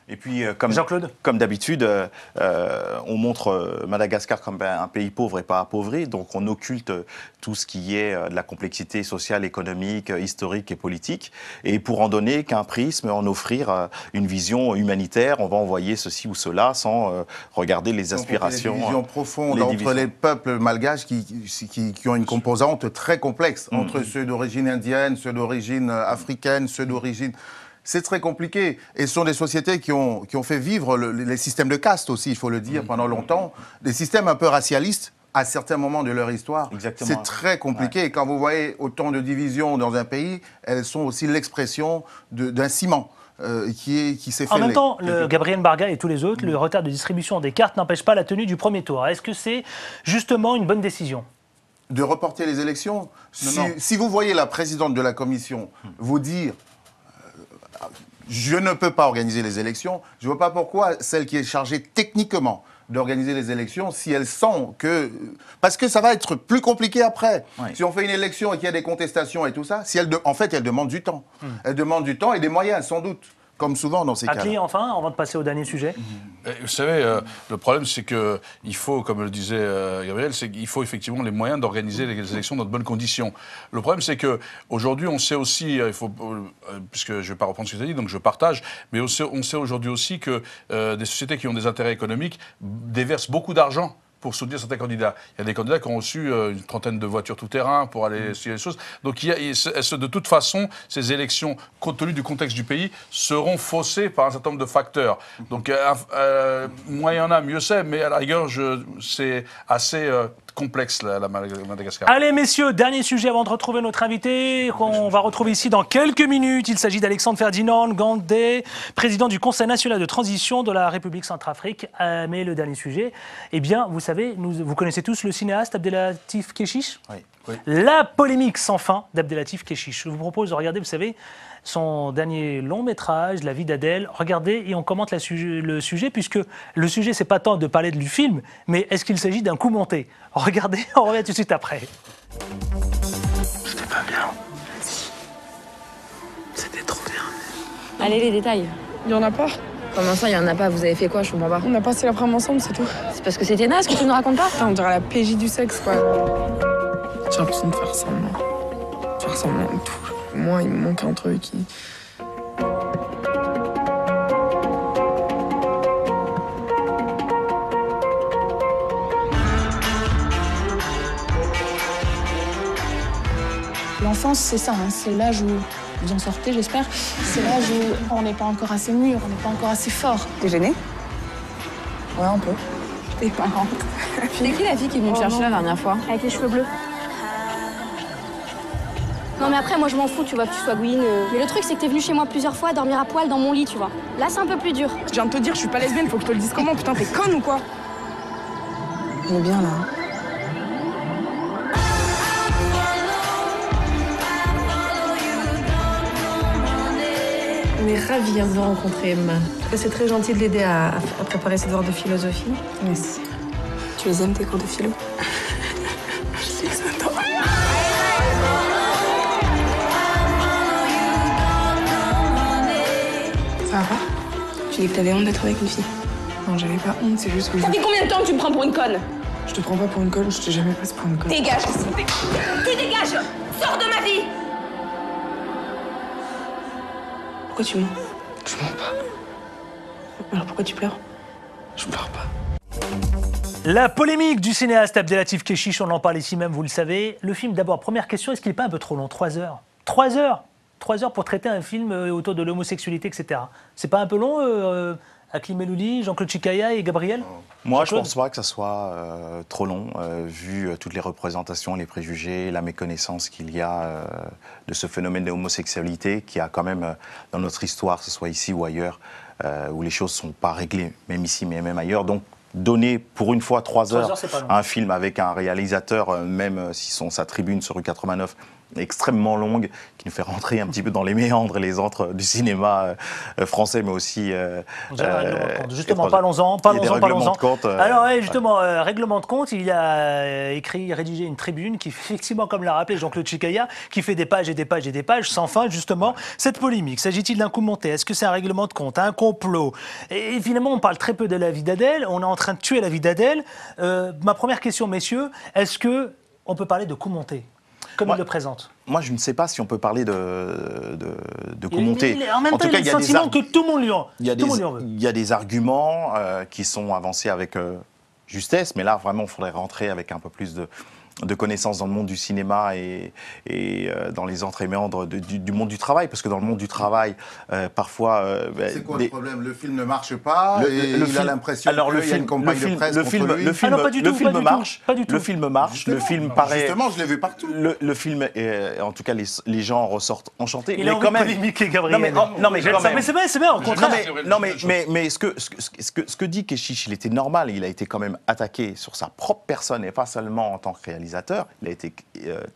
Et puis, comme d'habitude, on montre Madagascar comme un pays pauvre et pas appauvri, donc on occulte tout ce qui est de la complexité sociale, économique, historique et politique. Et pour en donner qu'un prisme, en offrir une vision humanitaire, on va envoyer ceci ou cela sans regarder les aspirations. Il y a des divisions profondes entre les peuples malgaches qui ont une composante très complexe, entre ceux d'origine indienne, ceux d'origine africaine, ceux d'origine... C'est très compliqué. Et ce sont des sociétés qui ont fait vivre les systèmes de caste aussi, il faut le dire, pendant longtemps. Des systèmes un peu racialistes à certains moments de leur histoire. C'est très compliqué. Ouais. Et quand vous voyez autant de divisions dans un pays, elles sont aussi l'expression d'un ciment. Qui s'est fait. En même temps, Gabriel Mbarga et tous les autres, le retard de distribution des cartes n'empêche pas la tenue du premier tour. Est-ce que c'est justement une bonne décision ? De reporter les élections ? Si vous voyez la présidente de la commission vous dire je ne peux pas organiser les élections, je ne vois pas pourquoi celle qui est chargée techniquement d'organiser les élections, si elle sent que... Parce que ça va être plus compliqué après. Oui. Si on fait une élection et qu'il y a des contestations et tout ça, en fait, elle demande du temps. Elle demande du temps et des moyens, sans doute. Comme souvent dans ces cas-là. Atli, enfin, avant de passer au dernier sujet. Vous savez, le problème, c'est qu'il faut, comme le disait Gabriel, c'est qu'il faut effectivement les moyens d'organiser les élections dans de bonnes conditions. Le problème, c'est qu'aujourd'hui, on sait aussi, puisque je ne vais pas reprendre ce que tu as dit, donc je partage, mais on sait aujourd'hui aussi que des sociétés qui ont des intérêts économiques déversent beaucoup d'argent pour soutenir certains candidats. Il y a des candidats qui ont reçu une trentaine de voitures tout-terrain pour aller sur les choses. Donc, de toute façon, ces élections, compte tenu du contexte du pays, seront faussées par un certain nombre de facteurs. Donc, moins il y en a, mieux c'est. Mais à la rigueur, c'est assez complexe, la Madagascar. Allez, messieurs, dernier sujet avant de retrouver notre invité, qu'on va retrouver ici dans quelques minutes. Il s'agit d'Alexandre Ferdinand Ngandé, président du Conseil national de transition de la République centrafrique. Mais le dernier sujet, eh bien, vous savez, vous connaissez tous le cinéaste Abdelatif Kechiche ? Oui. La polémique sans fin d'Abdelatif Kechiche. Je vous propose de regarder, vous savez, son dernier long métrage, La vie d'Adèle. Regardez et on commente le sujet, puisque le sujet, c'est pas tant de parler du film, mais est-ce qu'il s'agit d'un coup monté ? Regardez, on revient tout de suite après. C'était pas bien. Si. C'était trop bien. Allez, les détails. Il y en a pas ? Comment ça, il y en a pas? Vous avez fait quoi? Je comprends pas. On a passé l'après-midi ensemble, c'est tout. C'est parce que c'était naze que tu nous racontes pas? Putain, on dirait la PJ du sexe, quoi. J'ai l'impression de faire semblant. Faire semblant de tout. Moi, il me manque un truc. L'enfance, c'est ça, hein. C'est l'âge où vous en sortez, j'espère. C'est l'âge où on n'est pas encore assez mûr, on n'est pas encore assez fort. T'es gênée? Ouais, un peu. T'es parente. C'est qui la fille qui est venue me chercher la dernière fois? Avec les cheveux bleus. Non mais après, moi je m'en fous, tu vois, que tu sois Gwyn. Mais le truc, c'est que t'es venu chez moi plusieurs fois dormir à poil dans mon lit, tu vois. Là, c'est un peu plus dur. Je viens de te dire, je suis pas lesbienne, faut que je te le dise comment? Putain, t'es conne ou quoi? On est bien là. On est ravis de vous rencontrer, Emma. C'est très gentil de l'aider à préparer ses devoirs de philosophie. Merci. Tu les aimes, tes cours de philo? Je les adore. Ça va pas? Tu dis que t'avais honte d'être avec une fille. Non, j'avais pas honte, c'est juste que Ça fait combien de temps que tu me prends pour une conne? Je te prends pas pour une conne, je t'ai jamais prise pour une conne. Dégage ici. Tu dégages. Sors de ma vie. Pourquoi tu mens? Je mens pas. Alors pourquoi tu pleures? Je pleure pas. La polémique du cinéaste Abdelatif Kechiche, on en parle ici même, vous le savez. Le film, d'abord, première question, est-ce qu'il n'est pas un peu trop long? 3 heures. 3 heures 3 heures pour traiter un film autour de l'homosexualité, etc. C'est pas un peu long, Hakim Elouli, Jean-Claude Chikaya et Gabriel? Moi, je ne pense pas que ça soit trop long, vu toutes les représentations, les préjugés, la méconnaissance qu'il y a de ce phénomène de l'homosexualité qui a quand même, dans notre histoire, que ce soit ici ou ailleurs, où les choses ne sont pas réglées, même ici, mais même ailleurs. Donc, donner pour une fois 3 heures à un film avec un réalisateur, même si sa tribune sur rue 89 extrêmement longue, qui nous fait rentrer un petit peu dans les méandres et les antres du cinéma français, mais aussi... justement, parlons-en. Alors, justement, règlement de compte, il a rédigé une tribune qui, effectivement, comme l'a rappelé Jean-Claude Chikaya, qui fait des pages et des pages et des pages, sans fin, justement. Cette polémique, s'agit-il d'un coup monté? Est-ce que c'est un règlement de compte, un complot? Et finalement, on parle très peu de la vie d'Adèle, on est en train de tuer la vie d'Adèle. Ma première question, messieurs, est-ce qu'on peut parler de coup monté comme il le présente? Moi, je ne sais pas si on peut parler de coup monté. En même temps, il y a le sentiment que tout le monde lui en veut. Il y a des arguments qui sont avancés avec justesse, mais là, vraiment, il faudrait rentrer avec un peu plus de connaissances dans le monde du cinéma et dans les entrées méandres du monde du travail, parce que dans le monde du travail, parfois... c'est quoi le problème? Le film ne marche pas il a l'impression qu'il y a une campagne de presse contre lui. Le film marche, le film paraît... Justement, je l'ai vu partout. Le film, en tout cas, les gens ressortent enchantés. Il a envie de polémiquer, Gabriel. Mais c'est bien, au contraire. Mais ce que dit Kechiche, il était normal, il a été quand même attaqué sur sa propre personne et pas seulement en tant que réalisateur. Il a été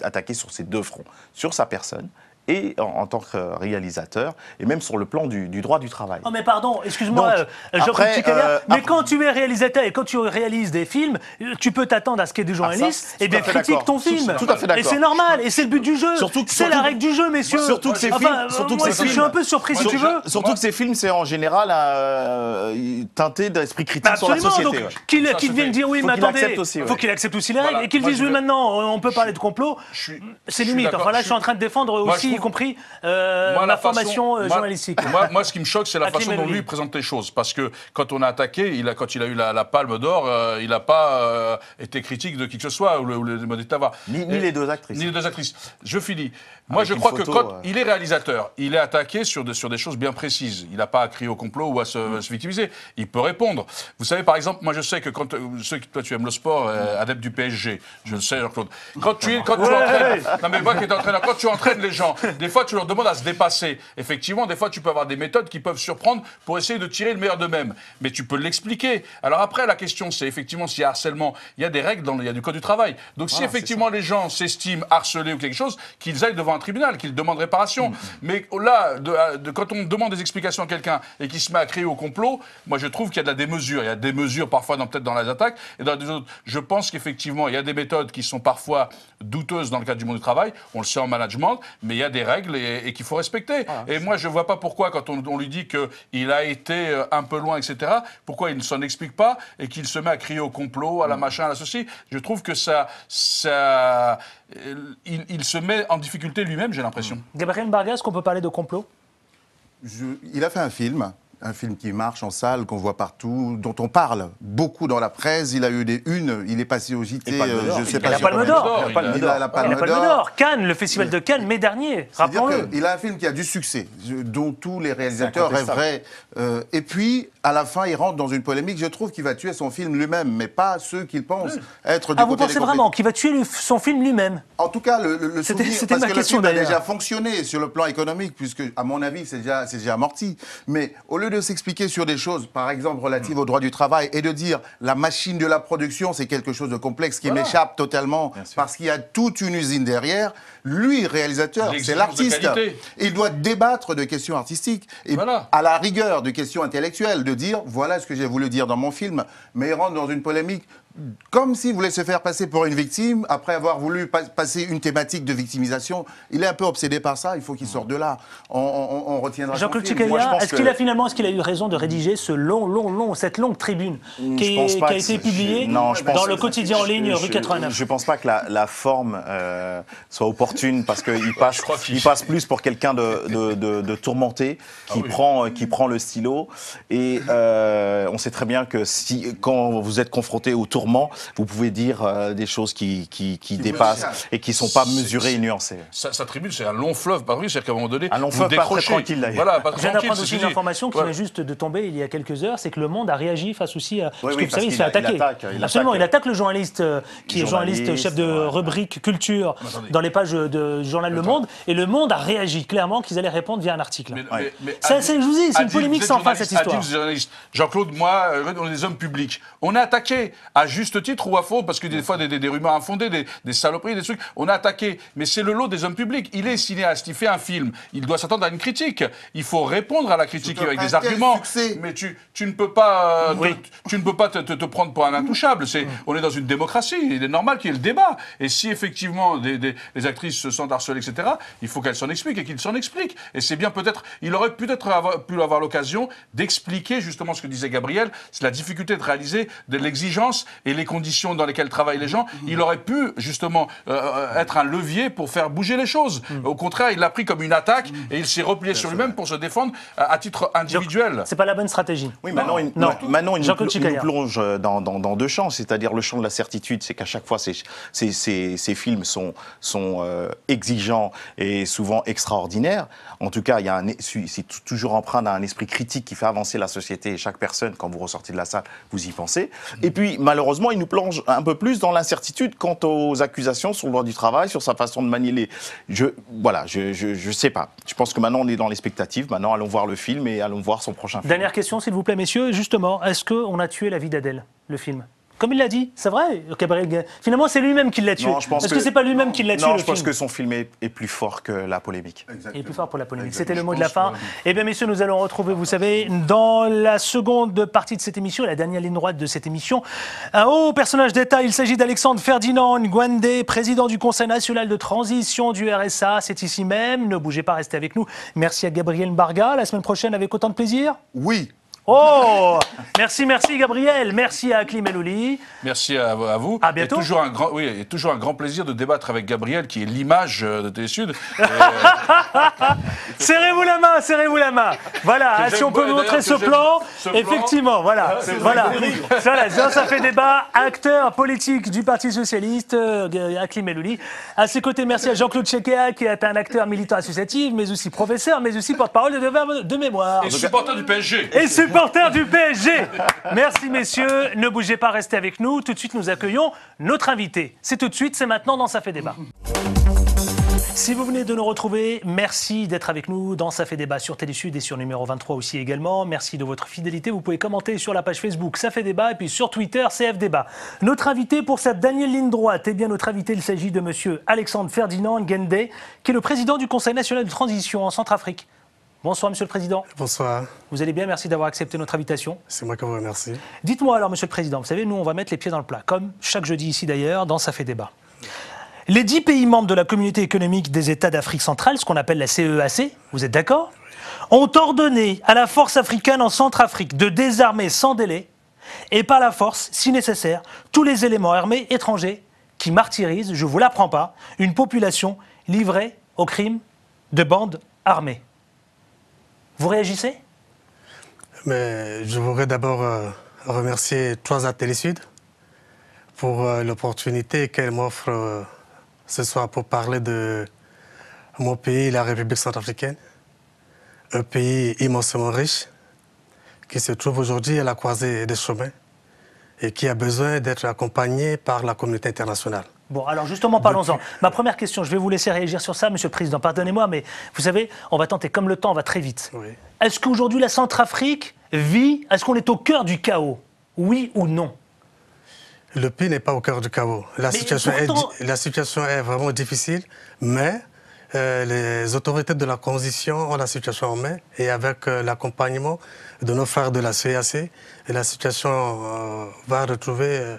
attaqué sur ses 2 fronts, sur sa personne et en tant que réalisateur, et même sur le plan du droit du travail. Oh mais pardon, excuse-moi, Jean-Claude Chikaya, mais quand tu es réalisateur et quand tu réalises des films, tu peux t'attendre à ce qu'il y ait des journalistes et bien critiquent ton film. Tout à fait d'accord. Et c'est normal, et c'est le but du jeu. C'est la règle du jeu, messieurs. Surtout que ces films... Je suis un peu surpris, si tu veux. Surtout que ces films, c'est en général teinté d'esprit critique sur la société. Donc, qu'il vienne dire oui, mais attendez, il faut qu'il accepte aussi les règles, et qu'il dise oui, maintenant, on peut parler de complot. C'est limite. Enfin là, je suis en train de défendre aussi, y compris la formation journalistique. Moi, ce qui me choque, c'est la façon dont lui présente les choses. Parce que quand on a attaqué, quand il a eu la Palme d'Or, il n'a pas été critique de qui que ce soit, ou le Modeste Tavar. Ni les 2 actrices. Ni les 2 actrices. Je finis. Moi, je crois que quand il est réalisateur, il est attaqué sur des choses bien précises. Il n'a pas à crier au complot ou à se victimiser. Il peut répondre. Vous savez, par exemple, moi, je sais que quand toi, tu aimes le sport, adepte du PSG, je le sais, Jean-Claude. Quand tu entraînes, non mais moi qui est entraîneur, quand tu entraînes les gens, des fois, tu leur demandes à se dépasser. Effectivement, des fois, tu peux avoir des méthodes qui peuvent surprendre pour essayer de tirer le meilleur d'eux-mêmes. Mais tu peux l'expliquer. Alors après, la question, c'est effectivement s'il y a harcèlement, il y a des règles, il y a du code du travail. Donc si effectivement les gens s'estiment harcelés ou quelque chose, qu'ils aillent devant un tribunal, qu'ils demandent réparation. Mais là, quand on demande des explications à quelqu'un et qu'il se met à crier au complot, moi je trouve qu'il y a de la démesure. Il y a des mesures parfois peut-être dans les attaques et dans les autres. Je pense qu'effectivement, il y a des méthodes qui sont parfois douteuses dans le cadre du monde du travail. On le sait en management, mais il y a des règles et qu'il faut respecter. Et moi, je ne vois pas pourquoi, quand on lui dit qu'il a été un peu loin, etc., pourquoi il ne s'en explique pas et qu'il se met à crier au complot, à la machin, à la ceci. Je trouve que il se met en difficulté lui-même, j'ai l'impression. Gabriel Barga, est-ce qu'on peut parler de complot? Il a fait un film qui marche en salle, qu'on voit partout, dont on parle beaucoup dans la presse. Il a eu des unes, il est passé au JT. Je sais pas. Il a Palme d'Or. Il a la Palme d'Or. Cannes, le festival de Cannes, mai dernier. Rappelons-le. Il a un film qui a du succès, dont tous les réalisateurs rêveraient. Et puis, à la fin, il rentre dans une polémique. Je trouve qu'il va tuer son film lui-même, mais pas ceux qu'il pense être du côté des vous pensez vraiment qu'il va tuer son film lui-même? En tout cas, le souvenir, parce que le film a déjà fonctionné sur le plan économique, puisque, à mon avis, c'est déjà amorti. Mais au lieu de s'expliquer sur des choses, par exemple, relatives au droit du travail, et de dire la machine de la production, c'est quelque chose de complexe qui m'échappe totalement, parce qu'il y a toute une usine derrière, lui, réalisateur, c'est l'artiste. Il doit débattre de questions artistiques, et à la rigueur de questions intellectuelles, de dire, voilà ce que j'ai voulu dire dans mon film, mais il rentre dans une polémique comme s'il voulait se faire passer pour une victime, après avoir voulu passer une thématique de victimisation. Il est un peu obsédé par ça, il faut qu'il sorte de là. On retiendra Jean-Claude Tchekaya, est-ce qu'il a eu raison de rédiger cette longue tribune qui a été publiée dans le quotidien en ligne rue 89? Je ne pense pas que la forme soit opportune, parce qu'il passe plus pour quelqu'un de tourmenté, qui prend le stylo. Et on sait très bien que quand vous êtes confronté au tourment, vous pouvez dire des choses qui dépassent et qui ne sont pas mesurées et nuancées. Sa tribune, c'est un long fleuve, c'est-à-dire qu'à un moment donné, un long fleuve pas très tranquille d'ailleurs. Voilà, je viens d'apprendre aussi une information qui vient juste de tomber il y a quelques heures, c'est que Le Monde a réagi face aussi à... Parce que vous savez, il se fait attaquer. Absolument, il attaque le journaliste qui est journaliste, chef de rubrique culture dans les pages du journal Le Monde, et Le Monde a réagi clairement qu'ils allaient répondre via un article. Je vous dis, c'est une polémique sans fin, cette histoire. Jean-Claude, moi, on est des hommes publics. On est attaqué à juste titre ou à faux, parce que des fois, des rumeurs infondées, des saloperies, des trucs, on a attaqué. Mais c'est le lot des hommes publics. Il est cinéaste, il fait un film, il doit s'attendre à une critique. Il faut répondre à la critique avec des arguments. Mais tu ne peux pas, te prendre pour un intouchable. On est dans une démocratie. Il est normal qu'il y ait le débat. Et si effectivement les actrices se sentent harcelées, etc., il faut qu'elles s'en expliquent et qu'ils s'en expliquent. Et c'est bien il aurait peut-être pu avoir l'occasion d'expliquer justement ce que disait Gabriel, c'est la difficulté de réaliser de l'exigence et les conditions dans lesquelles travaillent les gens. Il aurait pu justement être un levier pour faire bouger les choses. Au contraire, il l'a pris comme une attaque et il s'est replié sur lui-même pour se défendre à titre individuel. C'est pas la bonne stratégie. Oui, maintenant il nous plonge dans deux champs, c'est-à-dire le champ de la certitude, c'est qu'à chaque fois ces films sont exigeants et souvent extraordinaires. En tout cas, c'est toujours empreint d'un esprit critique qui fait avancer la société, et chaque personne, quand vous ressortez de la salle, vous y pensez. Et puis, malheureusement, il nous plonge un peu plus dans l'incertitude quant aux accusations sur le droit du travail, sur sa façon de manier les... Je sais pas. Je pense que maintenant, on est dans l'expectative. Maintenant, allons voir le film et allons voir son prochain film. Dernière question, s'il vous plaît, messieurs. Justement, est-ce qu'on a tué la vie d'Adèle, le film ? Comme il l'a dit, c'est vrai, Gabriel. Finalement, c'est lui-même qui l'a tué. Est-ce que c'est pas lui-même qui l'a tué? Non, je pense que son film est plus fort que la polémique. Il est plus fort pour la polémique. C'était le mot de la fin. Eh bien, messieurs, nous allons retrouver, vous savez, dans la seconde partie de cette émission, la dernière ligne droite de cette émission, un haut personnage d'État. Il s'agit d'Alexandre Ferdinand Ngouendé, président du Conseil national de transition du RSA. C'est ici même. Ne bougez pas, restez avec nous. Merci à Gabriel Barga. La semaine prochaine, avec autant de plaisir? Oui. Oh, merci Gabriel, merci à Hakim Elouli. Merci à vous. À bientôt. Et toujours un grand plaisir de débattre avec Gabriel, qui est l'image de Télésud. Serrez-vous la main. Voilà, si on peut montrer ce plan, effectivement, voilà. Ça fait débat. Acteur politique du Parti socialiste, Hakim Elouli. À ses côtés, merci à Jean-Claude Tchekaya, qui est un acteur militant associatif, mais aussi professeur, mais aussi porte-parole de mémoire. Et supporter du PSG. Supporter du PSG. Merci messieurs, ne bougez pas, restez avec nous. Tout de suite, nous accueillons notre invité. C'est tout de suite, c'est maintenant dans Ça fait débat. Si vous venez de nous retrouver, merci d'être avec nous dans Ça fait débat sur Télésud et sur numéro 23 aussi également. Merci de votre fidélité. Vous pouvez commenter sur la page Facebook Ça fait débat et puis sur Twitter CF débat. Notre invité pour cette dernière ligne droite, notre invité, il s'agit de monsieur Alexandre Ferdinand Ngouendé, qui est le président du Conseil national de transition en Centrafrique. Bonsoir, Monsieur le Président. Bonsoir. Vous allez bien, merci d'avoir accepté notre invitation. C'est moi qui vous remercie. Dites-moi alors, Monsieur le Président, vous savez, nous, on va mettre les pieds dans le plat, comme chaque jeudi ici d'ailleurs, dans Ça fait débat. Les 10 pays membres de la Communauté économique des États d'Afrique centrale, ce qu'on appelle la CEAC, vous êtes d'accord, ont ordonné à la force africaine en Centrafrique de désarmer sans délai et par la force, si nécessaire, tous les éléments armés étrangers qui martyrisent, je ne vous l'apprends pas, une population livrée aux crimes de bandes armées. Vous réagissez? Mais je voudrais d'abord remercier 3A Télésud pour l'opportunité qu'elle m'offre ce soir pour parler de mon pays, la République centrafricaine, un pays immensément riche qui se trouve aujourd'hui à la croisée des chemins et qui a besoin d'être accompagné par la communauté internationale. Bon, alors justement, parlons-en. Ma première question, je vais vous laisser réagir sur ça, Monsieur le Président. Pardonnez-moi, mais vous savez, on va tenter, comme le temps va très vite. Oui. Est-ce qu'aujourd'hui la Centrafrique vit, est-ce qu'on est au cœur du chaos? Oui ou non? Le pays n'est pas au cœur du chaos. La situation est vraiment difficile, mais les autorités de la transition ont la situation en main et avec l'accompagnement de nos frères de la CEAC, la situation va retrouver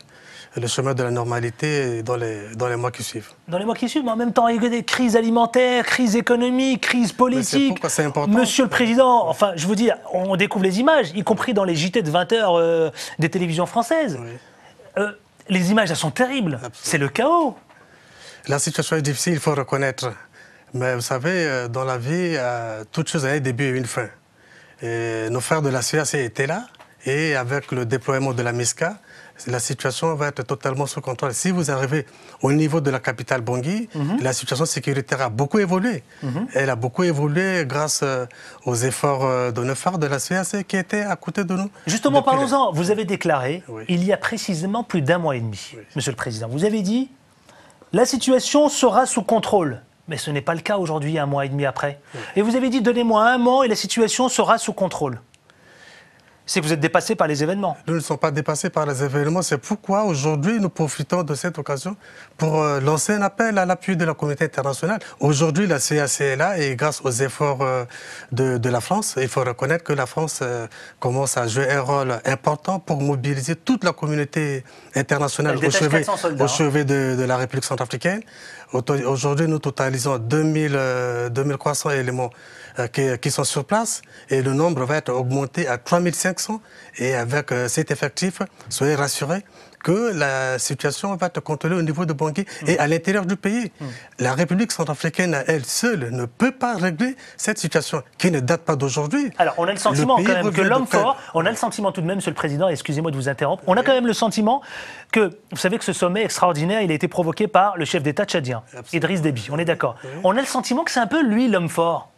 le chemin de la normalité dans les mois qui suivent. Dans les mois qui suivent, mais en même temps, il y a des crises alimentaires, crises économiques, crises politiques. Pourquoi c'est important? Monsieur le Président, enfin, je vous dis, on découvre les images, y compris dans les JT de 20h des télévisions françaises. Oui. Les images, elles sont terribles. C'est le chaos. La situation est difficile, il faut reconnaître. Mais vous savez, dans la vie, toute chose a un début et une fin. Et nos frères de la CEAC étaient là, et avec le déploiement de la MISCA, la situation va être totalement sous contrôle. Si vous arrivez au niveau de la capitale Bangui, la situation sécuritaire a beaucoup évolué. Elle a beaucoup évolué grâce aux efforts de nos frères de la CEAC qui étaient à côté de nous. Justement, parlons-en. Vous avez déclaré, il y a précisément plus d'1 mois et demi, Monsieur le Président, vous avez dit, la situation sera sous contrôle. Mais ce n'est pas le cas aujourd'hui, 1 mois et demi après. Et vous avez dit, donnez-moi 1 mois et la situation sera sous contrôle. C'est que vous êtes dépassé par les événements. Nous ne sommes pas dépassés par les événements. C'est pourquoi aujourd'hui nous profitons de cette occasion pour lancer un appel à l'appui de la communauté internationale. Aujourd'hui, la CEAC est là et grâce aux efforts de la France, il faut reconnaître que la France commence à jouer un rôle important pour mobiliser toute la communauté internationale au chevet de la République centrafricaine. Aujourd'hui, nous totalisons 2300 éléments qui sont sur place et le nombre va être augmenté à 3500 et avec cet effectif, soyez rassurés que la situation va être contrôlée au niveau de Bangui et à l'intérieur du pays. La République centrafricaine, à elle seule, ne peut pas régler cette situation qui ne date pas d'aujourd'hui. Alors, on a le sentiment quand même que l'homme fort, on a le sentiment tout de même, Monsieur le Président, excusez-moi de vous interrompre, on a quand même le sentiment que, vous savez que ce sommet extraordinaire, il a été provoqué par le chef d'État tchadien, Idriss Déby, on est d'accord. On a le sentiment que c'est un peu lui l'homme fort.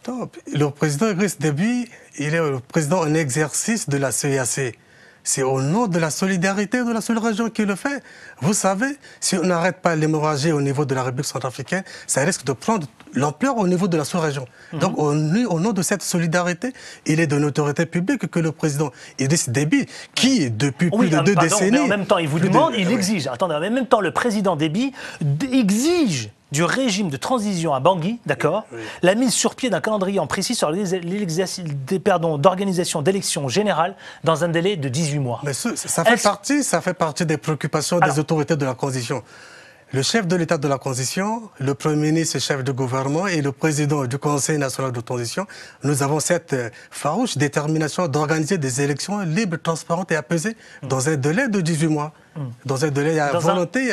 Non, le président Idriss Déby, il est le président en exercice de la CEAC. C'est au nom de la solidarité de la seule région qui le fait. Vous savez, si on n'arrête pas l'hémorragie au niveau de la République centrafricaine, ça risque de prendre l'ampleur au niveau de la sous-région. Donc, au nom de cette solidarité, il est de l'autorité publique que le président Idriss Déby, qui, depuis plus de 2 décennies... Mais en même temps, il vous demande, il exige. Attendez, en même temps, le président Déby exige du régime de transition à Bangui, d'accord, la mise sur pied d'un calendrier en précis sur d'organisation d'élections générales dans un délai de 18 mois. Mais ça fait partie des préoccupations des autorités de la transition. Le chef de l'État de la transition, le Premier ministre et chef de gouvernement et le président du Conseil national de transition, nous avons cette farouche détermination d'organiser des élections libres, transparentes et apaisées dans un délai de 18 mois. Dans un délai,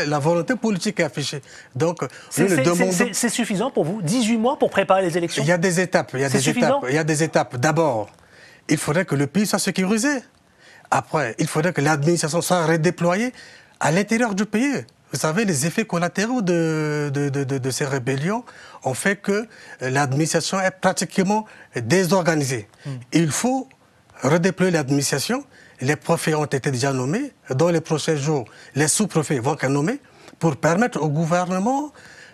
la volonté politique est affichée. Donc, c'est suffisant pour vous, 18 mois pour préparer les élections? Il y a des étapes. Il y a des étapes. D'abord, il faudrait que le pays soit sécurisé. Après, il faudrait que l'administration soit redéployée à l'intérieur du pays. Vous savez, les effets collatéraux de ces rébellions ont fait que l'administration est pratiquement désorganisée. Il faut redéployer l'administration. Les préfets ont été déjà nommés. Dans les prochains jours, les sous-préfets vont être nommés pour permettre au gouvernement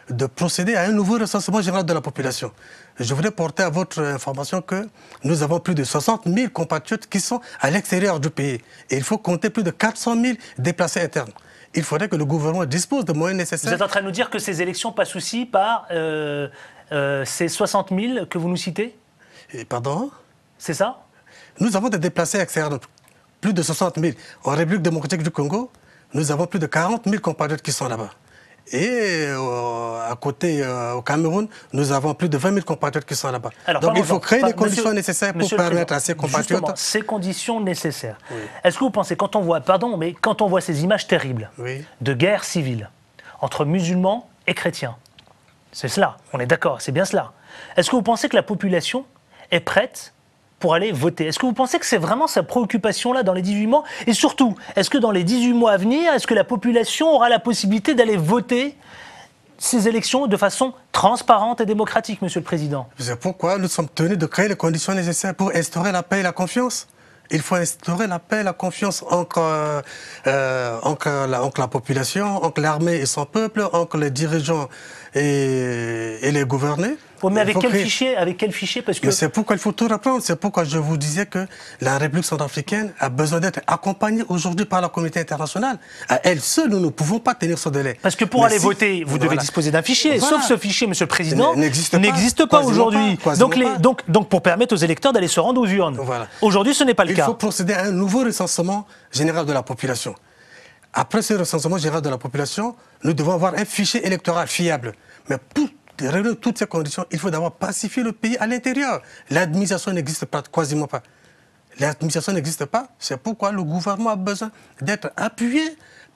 de procéder à un nouveau recensement général de la population. Je voudrais porter à votre information que nous avons plus de 60 000 compatriotes qui sont à l'extérieur du pays. Et il faut compter plus de 400 000 déplacés internes. Il faudrait que le gouvernement dispose de moyens nécessaires. Vous êtes en train de nous dire que ces élections passent aussi par ces 60 000 que vous nous citez? Pardon? C'est ça? Nous avons des déplacés externes, plus de 60 000. En République démocratique du Congo, nous avons plus de 40 000 compatriotes qui sont là-bas. Et à côté, au Cameroun, nous avons plus de 20 000 compatriotes qui sont là-bas. Donc il faut créer les conditions nécessaires pour permettre à ces compatriotes... Justement, ces conditions nécessaires. Oui. Est-ce que vous pensez, quand on voit ces images terribles de guerre civile entre musulmans et chrétiens, c'est cela, on est d'accord, c'est bien cela. Est-ce que vous pensez que la population est prête pour aller voter? Est-ce que vous pensez que c'est vraiment sa préoccupation-là dans les 18 mois? Et surtout, est-ce que dans les 18 mois à venir, est-ce que la population aura la possibilité d'aller voter ces élections de façon transparente et démocratique, Monsieur le Président? C'est pourquoi nous sommes tenus de créer les conditions nécessaires pour instaurer la paix et la confiance. Il faut instaurer la paix et la confiance entre la population, entre l'armée et son peuple, entre les dirigeants et les gouvernés. Oh, mais avec quel fichier Parce que... Mais c'est pourquoi il faut tout reprendre. C'est pourquoi je vous disais que la République centrafricaine a besoin d'être accompagnée aujourd'hui par la communauté internationale. À elle seule, nous ne pouvons pas tenir ce délai. Parce que pour aller voter, vous devez disposer d'un fichier. Voilà. Sauf ce fichier, Monsieur le Président, n'existe pas aujourd'hui. Donc pour permettre aux électeurs d'aller se rendre aux urnes. Voilà. Aujourd'hui, ce n'est pas le cas. Il faut procéder à un nouveau recensement général de la population. Après ce recensement général de la population, nous devons avoir un fichier électoral fiable. Mais pour réunir toutes ces conditions, il faut d'abord pacifier le pays à l'intérieur. L'administration n'existe pas, quasiment pas. L'administration n'existe pas, c'est pourquoi le gouvernement a besoin d'être appuyé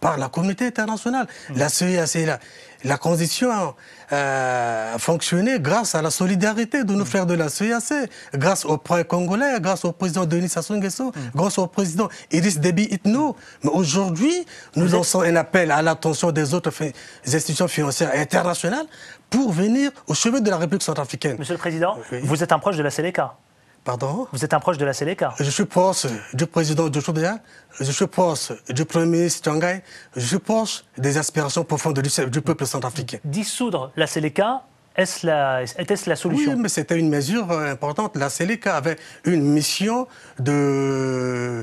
par la communauté internationale. La CEAC est là. La transition a fonctionné grâce à la solidarité de nos frères de la CEAC, grâce au prêt congolais, grâce au président Denis Sassou Nguesso, grâce au président Idriss Déby Itno. Mais aujourd'hui, nous lançons un appel à l'attention des autres institutions financières internationales pour venir au chevet de la République centrafricaine. Monsieur le Président, vous êtes un proche de la Séléka. Pardon? Vous êtes un proche de la Séléka. Je suis proche du président de Choudéa, je suis proche du Premier ministre Tchangay, je suis proche des aspirations profondes du peuple centrafricain. Dissoudre la Séléka, était-ce la solution? Oui, mais c'était une mesure importante. La Séléka avait une mission de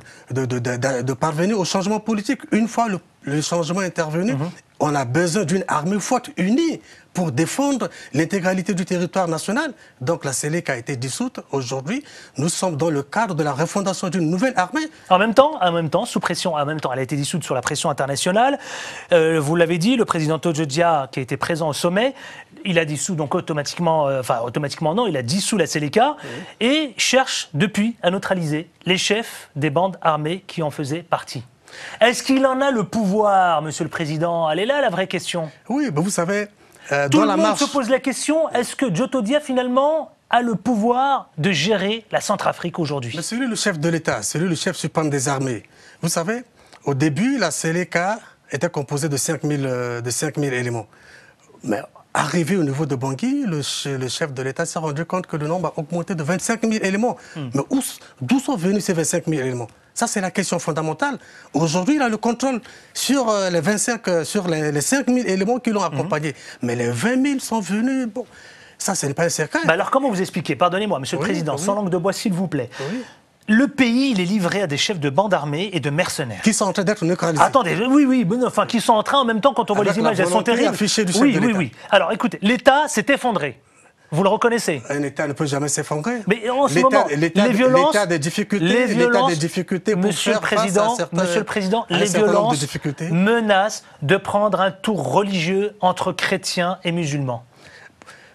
parvenir au changement politique. Une fois le changement intervenu, on a besoin d'une armée forte, unie, pour défendre l'intégralité du territoire national. Donc la Séléka a été dissoute. Aujourd'hui, nous sommes dans le cadre de la refondation d'une nouvelle armée. En même temps, sous pression, elle a été dissoute sur la pression internationale. Vous l'avez dit, le président Todjodia, qui a été présent au sommet, il a dissous donc automatiquement non, il a dissous la Séléka et cherche depuis à neutraliser les chefs des bandes armées qui en faisaient partie. Est-ce qu'il en a le pouvoir, Monsieur le Président? Elle est là la vraie question. Oui, ben vous savez... Tout le monde se pose la question, est-ce que Jotodia, finalement, a le pouvoir de gérer la Centrafrique aujourd'hui? C'est lui le chef de l'État, c'est lui le chef suprême des armées. Vous savez, au début, la Séléka était composée de 5 000 éléments. Mais arrivé au niveau de Bangui, le chef de l'État s'est rendu compte que le nombre a augmenté de 25 000 éléments. Mais d'où sont venus ces 25 000 éléments? Ça, c'est la question fondamentale. Aujourd'hui, il a le contrôle sur les 5 000 éléments qui l'ont accompagné. Mais les 20 000 sont venus... Bon, ça, ce n'est pas un secret. Alors, comment vous expliquez? Pardonnez-moi, Monsieur le Président, sans langue de bois, s'il vous plaît. Le pays, il est livré à des chefs de bandes armées et de mercenaires. Qui sont en train d'être neutralisés. Attendez, qui sont en train, en même temps, quand on voit les images, elles sont terribles. Oui. Alors, écoutez, l'État s'est effondré. Vous le reconnaissez? Un État ne peut jamais s'effondrer. Mais en ce moment, les violences... L'état des difficultés pour Monsieur le Président, les violences menacent de prendre un tour religieux entre chrétiens et musulmans.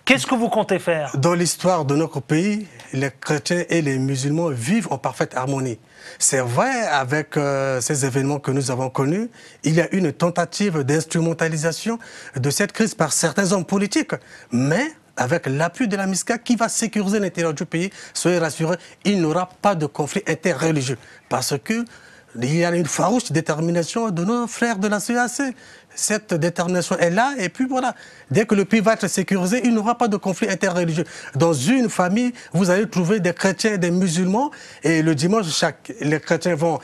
Qu'est-ce que vous comptez faire? Dans l'histoire de notre pays, les chrétiens et les musulmans vivent en parfaite harmonie. C'est vrai, avec ces événements que nous avons connus, il y a une tentative d'instrumentalisation de cette crise par certains hommes politiques. Mais avec l'appui de la MISCA qui va sécuriser l'intérieur du pays, soyez rassurés, il n'y aura pas de conflit interreligieux. Parce qu'il y a une farouche détermination de nos frères de la CEAC. Cette détermination est là, et puis voilà. Dès que le pays va être sécurisé, il n'y aura pas de conflit interreligieux. Dans une famille, vous allez trouver des chrétiens et des musulmans, et le dimanche, les chrétiens vont...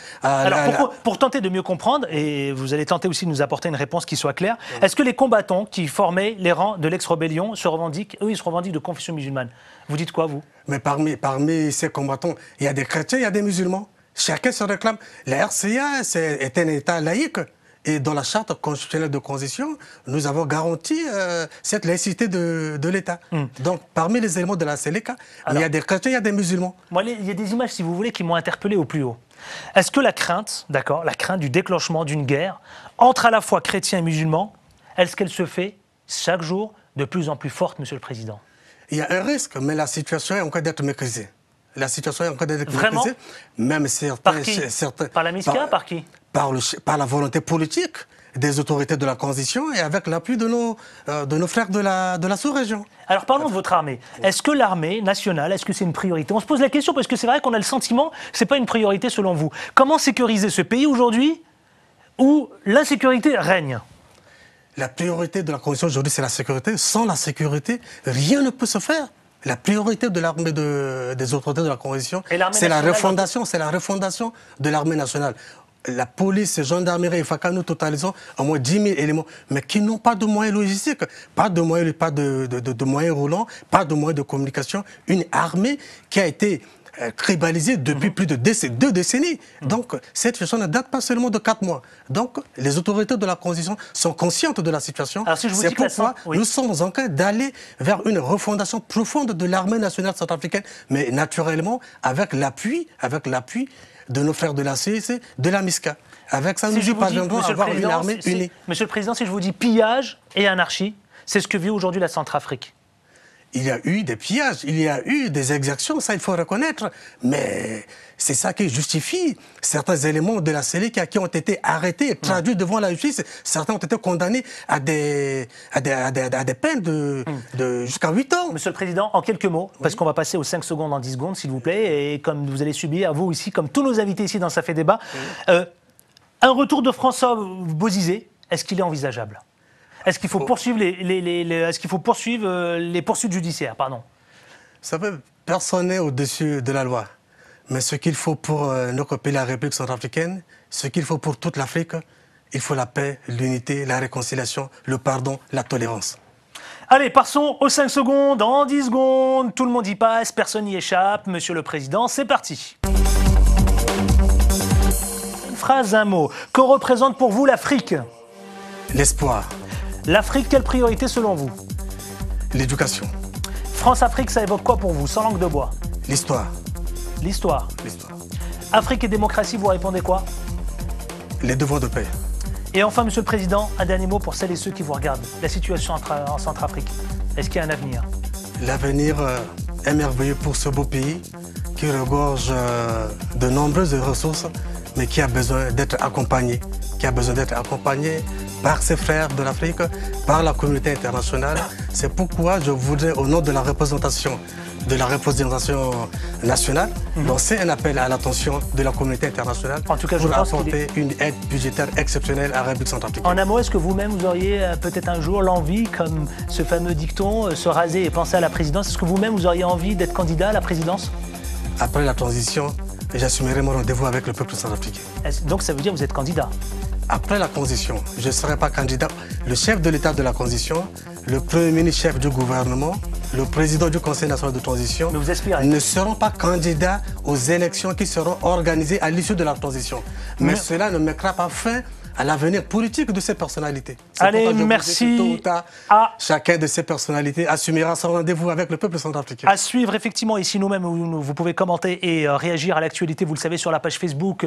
pour tenter de mieux comprendre, et vous allez tenter aussi de nous apporter une réponse qui soit claire, est-ce que les combattants qui formaient les rangs de l'ex-rébellion se revendiquent de confession musulmane? Vous dites quoi, vous? Mais parmi ces combattants, il y a des chrétiens, il y a des musulmans. Chacun se réclame. La RCA est un État laïque. Et dans la charte constitutionnelle de transition, nous avons garanti cette laïcité de l'État. Donc, parmi les éléments de la Séléka, il y a des chrétiens, il y a des musulmans. Il y a des images, si vous voulez, qui m'ont interpellé au plus haut. Est-ce que la crainte du déclenchement d'une guerre entre à la fois chrétiens et musulmans, est-ce qu'elle se fait chaque jour de plus en plus forte, Monsieur le Président? Il y a un risque, mais la situation est en train d'être maîtrisée. La situation est en train d'être maîtrisée. Même certains, par qui? Par la MISCA, par qui? Par la volonté politique des autorités de la transition et avec l'appui de nos frères de la sous-région. Alors parlons de votre armée. Est-ce que l'armée nationale, est-ce que c'est une priorité? On se pose la question parce que c'est vrai qu'on a le sentiment que ce n'est pas une priorité selon vous. Comment sécuriser ce pays aujourd'hui où l'insécurité règne? La priorité de la transition aujourd'hui, c'est la sécurité. Sans la sécurité, rien ne peut se faire. La priorité de l'armée des autorités de la transition, c'est la refondation de l'armée nationale. La police, la gendarmerie et FACA, nous totalisons au moins 10 000 éléments, mais qui n'ont pas de moyens logistiques, pas de moyens roulants, pas de moyens de communication. Une armée qui a été tribalisée depuis plus de 2 décennies. Donc, cette situation ne date pas seulement de 4 mois. Donc, les autorités de la transition sont conscientes de la situation. Si c'est pourquoi nous sommes en train d'aller vers une refondation profonde de l'armée nationale centrafricaine, mais naturellement avec l'appui de nos frères de la CEC, de la MISCA. Avec ça, nous parviendrons à avoir une armée unie. Monsieur le Président, si je vous dis pillage et anarchie, c'est ce que vit aujourd'hui la Centrafrique. Il y a eu des pillages, il y a eu des exactions, ça il faut reconnaître, mais c'est ça qui justifie certains éléments de la CELIC qui ont été arrêtés et traduits devant la justice. Certains ont été condamnés à des peines de jusqu'à 8 ans. Monsieur le Président, en quelques mots, parce qu'on va passer aux 5 secondes en 10 secondes, s'il vous plaît, et comme vous allez subir, vous ici, comme tous nos invités ici dans Ça fait débat, un retour de François Bozizé, est-ce qu'il est envisageable? Est-ce qu'il faut poursuivre les poursuites judiciaires, pardon? Ça peut, personne n'est au-dessus de la loi. Mais ce qu'il faut pour notre pays, la République centrafricaine, ce qu'il faut pour toute l'Afrique, il faut la paix, l'unité, la réconciliation, le pardon, la tolérance. Allez, passons aux 5 secondes, en 10 secondes. Tout le monde y passe, personne n'y échappe. Monsieur le Président, c'est parti. Une phrase, un mot. Que représente pour vous l'Afrique? L'espoir. L'Afrique, quelle priorité selon vous? L'éducation. France-Afrique, ça évoque quoi pour vous, sans langue de bois? L'histoire. L'histoire. L'histoire. Afrique et démocratie, vous répondez quoi? Les devoirs de paix. Et enfin, Monsieur le Président, un dernier mot pour celles et ceux qui vous regardent. La situation en Centrafrique, est-ce qu'il y a un avenir? L'avenir est merveilleux pour ce beau pays qui regorge de nombreuses ressources, mais qui a besoin d'être accompagné. Par ses frères de l'Afrique, par la communauté internationale. C'est pourquoi je voudrais, au nom de la représentation nationale, lancer un appel à l'attention de la communauté internationale pour apporter une aide budgétaire exceptionnelle à la République centrafricaine. En un mot, est-ce que vous-même, vous auriez peut-être un jour l'envie, comme ce fameux dicton, se raser et penser à la présidence, est-ce que vous-même, vous auriez envie d'être candidat à la présidence? Après la transition, j'assumerai mon rendez-vous avec le peuple centrafricain. Donc ça veut dire que vous êtes candidat? Après la transition, je ne serai pas candidat. Le chef de l'État de la transition, le Premier ministre chef du gouvernement, le président du Conseil national de transition ne seront pas candidats aux élections qui seront organisées à l'issue de la transition. Mais cela ne mettra pas fin à l'avenir politique de ces personnalités. Allez, merci. Tôt ou tard, chacun de ces personnalités assumera son rendez-vous avec le peuple centrafricain. À suivre, effectivement, ici nous-mêmes, vous pouvez commenter et réagir à l'actualité, vous le savez, sur la page Facebook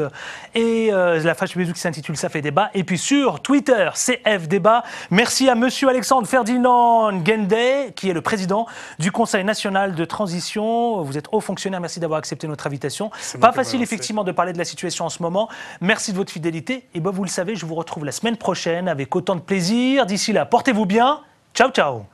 et la page Facebook qui s'intitule Ça fait débat. Et puis sur Twitter, CF Débat. Merci à monsieur Alexandre Ferdinand Ngende, qui est le président du Conseil national de transition. Vous êtes haut fonctionnaire, merci d'avoir accepté notre invitation. Pas facile, effectivement, de parler de la situation en ce moment. Merci de votre fidélité. Et vous le savez, je vous retrouve la semaine prochaine avec autant de plaisir. D'ici là, portez-vous bien. Ciao, ciao.